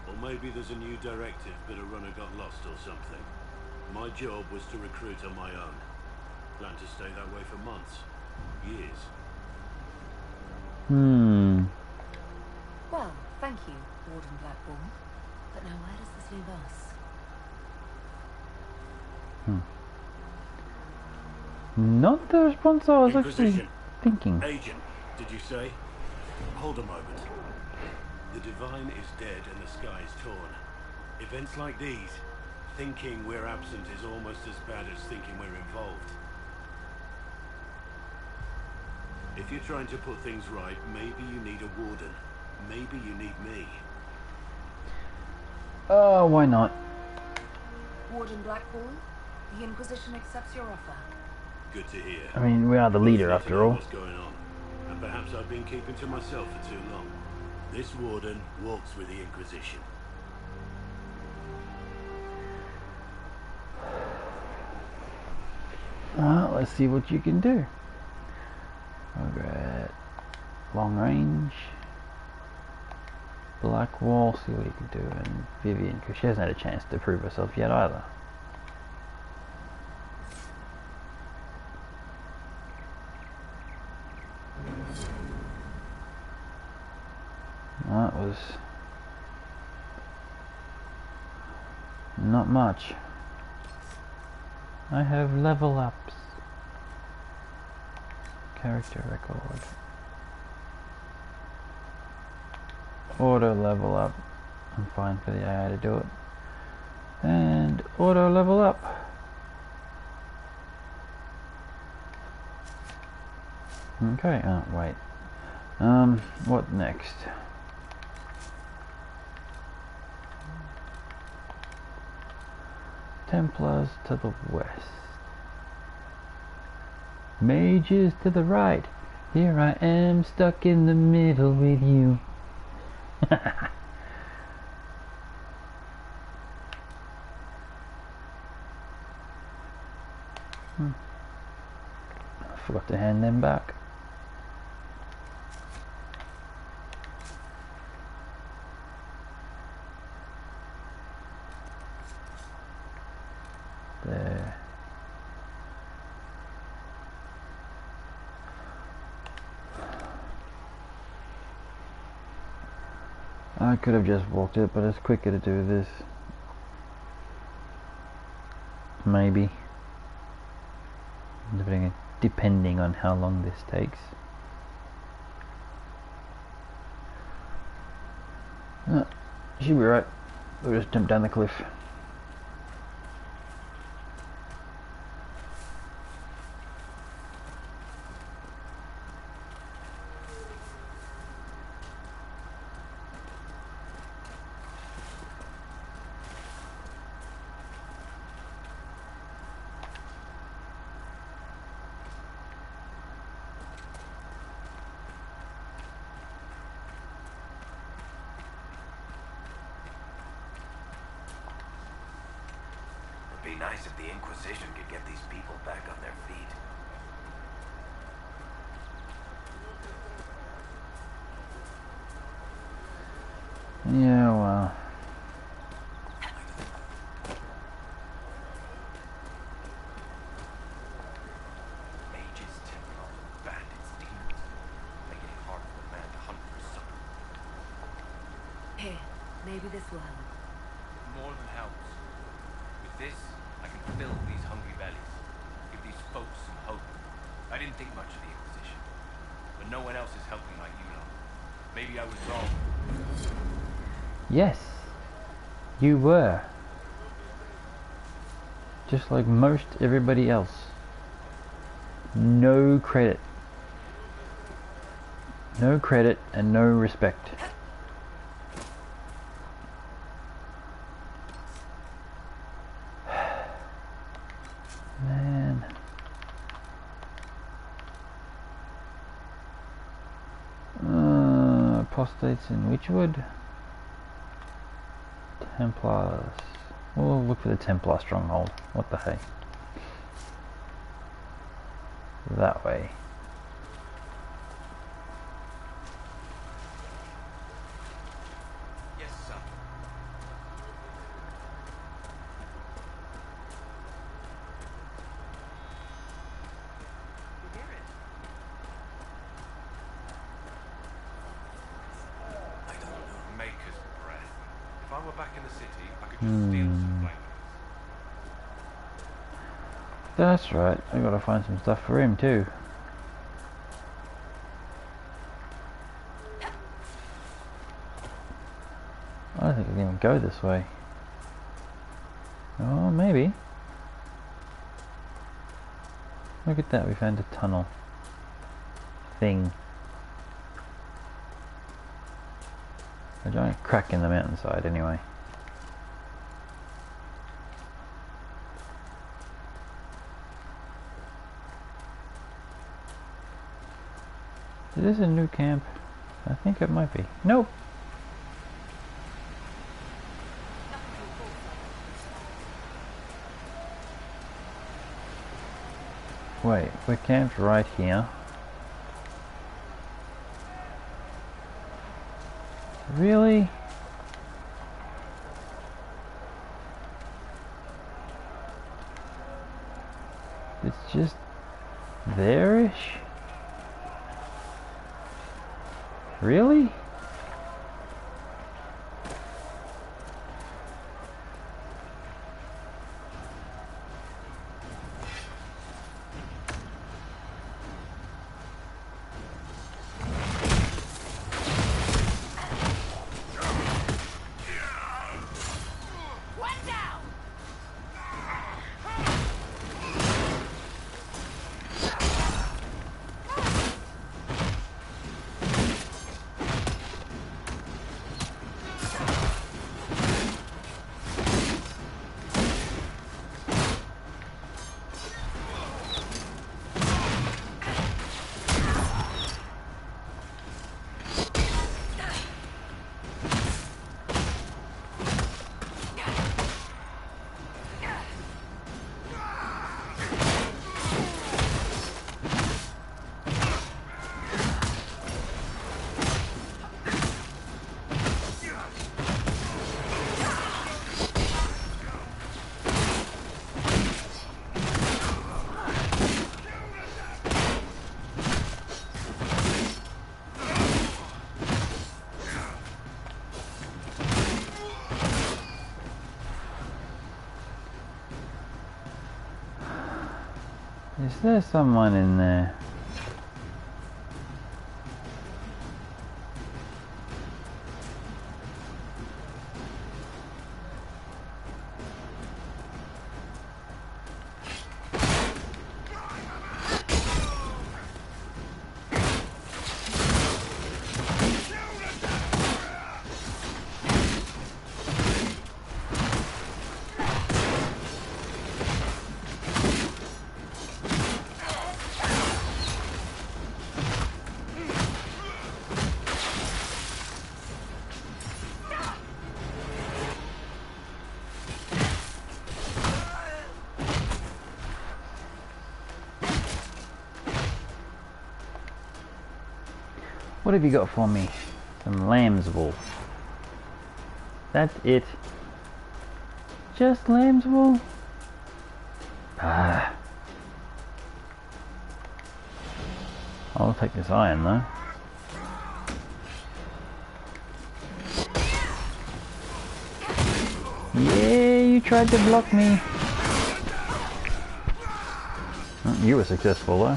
Or maybe there's a new directive, but a runner got lost or something. My job was to recruit on my own. Plan to stay that way for months. Years.
Well, thank you, Warden Blackbourne. But now where does this leave us?
Not the response I was actually thinking.
Agent, did you say? Hold a moment. The Divine is dead and the sky is torn. Events like these, thinking we're absent is almost as bad as thinking we're involved. If you're trying to put things right, maybe you need a warden. Maybe you need me.
Oh, why not?
Warden Blackbourne, the Inquisition accepts your offer.
Good to hear.
I mean, we are the leader after all.
What's going on? And perhaps I've been keeping to myself for too long. This warden walks with the Inquisition.
Let's see what you can do. Alright. Long range. Black Wall, see what you can do. And Vivian, because she hasn't had a chance to prove herself yet either. That was not much. I have level ups. Character record. Auto level up. I'm fine for the AI to do it. And auto level up. Okay, oh wait. What next? Templars to the west. Mages to the right. Here I am stuck in the middle with you. I forgot to hand them back. There. I could have just walked it, but it's quicker to do this. Maybe. Depending on how long this takes. Should be right. We'll just jump down the cliff.
It'd be nice if the Inquisition could get these people back on their feet.
Yeah, well.
Mages, Templars, bandits, demons, making it hard for a man to hunt for his supper.
Here, maybe this will help.
More than helps. With this, I can fill these hungry bellies, give these folks some hope. I didn't think much of the Inquisition, but no one else is helping like you know. Maybe I was wrong.
Yes, you were. Just like most everybody else. No credit. No credit and no respect. Man. Apostates in Witchwood. Templars. We'll look for the Templar stronghold. What the hey? That way.
Yes, sir. Maker's breath. If I were back in the city, I could just steal some blankets.
That's right. I gotta find some stuff for him too. I don't think I can even go this way. Oh, maybe. Look at that, we found a tunnel thing. A giant crack in the mountainside anyway. Is this a new camp? I think it might be. Nope. Wait, we're camped right here. Really? It's just there-ish? Really? Is there someone in there? What have you got for me? Some lamb's wool. That's it. Just lamb's wool. Ah. I'll take this iron though. Yeah, you tried to block me. You were successful though.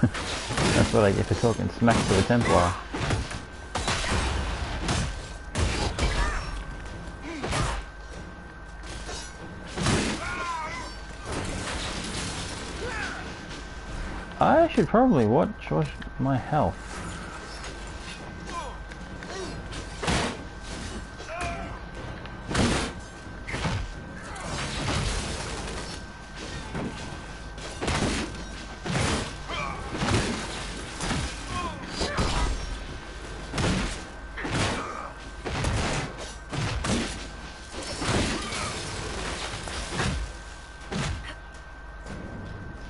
That's what I get for talking smack to a Templar. I should probably watch my health.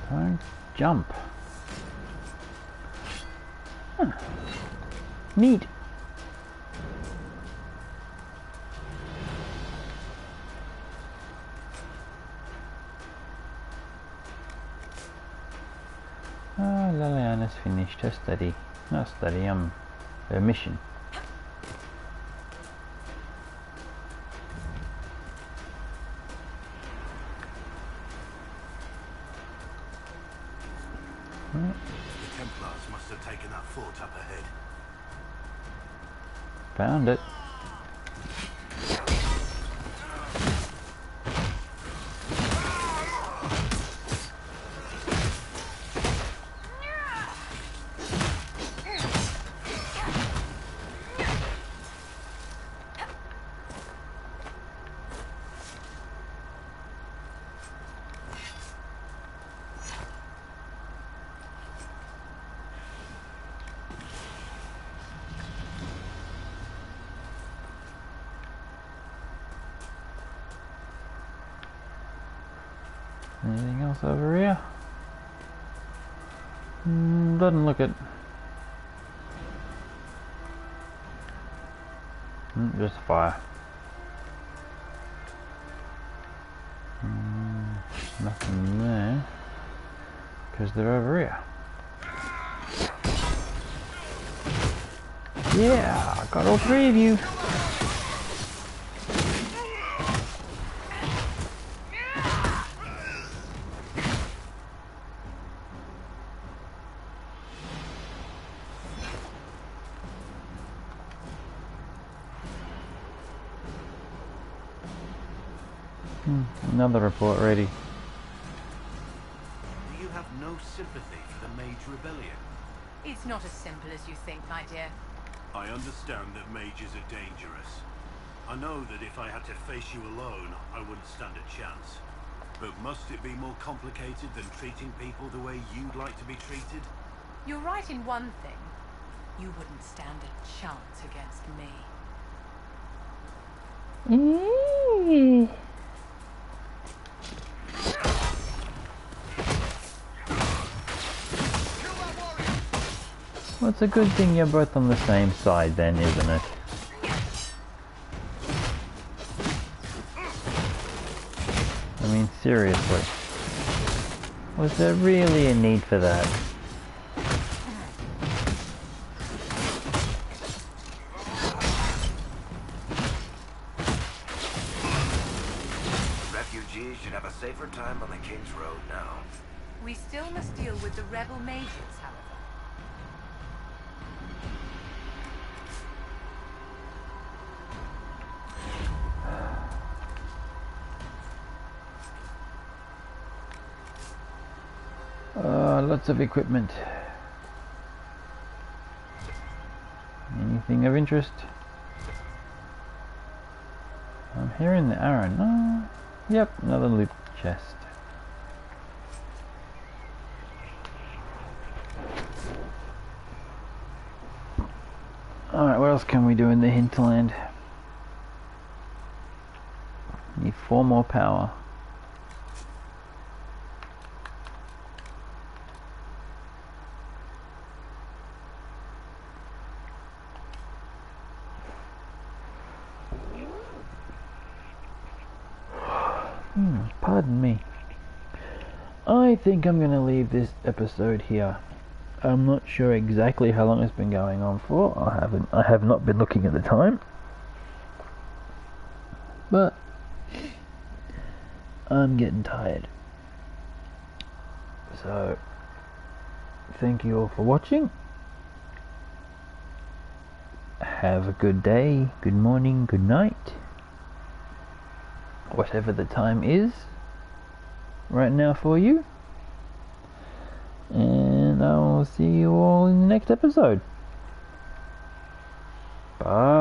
Don't jump. Huh. Neat. Oh, Liliana's finished her study. Not study, her mission.
The Templars must have taken that fort up ahead.
Found it. Anything else over here? Doesn't look it. Just fire. Nothing there. Because they're over here. Yeah, I got all three of you. Another report ready.
Do you have no sympathy for the Mage Rebellion?
It's not as simple as you think, my dear.
I understand that mages are dangerous. I know that if I had to face you alone, I wouldn't stand a chance. But must it be more complicated than treating people the way you'd like to be treated?
You're right in one thing. You wouldn't stand a chance against me.
Well, it's a good thing you're both on the same side then, isn't it? I mean, seriously. Was there really a need for that?
Refugees should have a safer time on the King's Road now.
We still must deal with the rebel mages, however.
Lots of equipment. Anything of interest? I'm hearing the Aaron. Oh, yep, another loot chest. Alright, what else can we do in the hinterland? Need 4 more power. Pardon me. I think I'm going to leave this episode here. I'm not sure exactly how long it's been going on for. I have not been looking at the time. But I'm getting tired. So thank you all for watching. Have a good day, good morning, good night. Whatever the time is right now for you. And I will see you all in the next episode. Bye.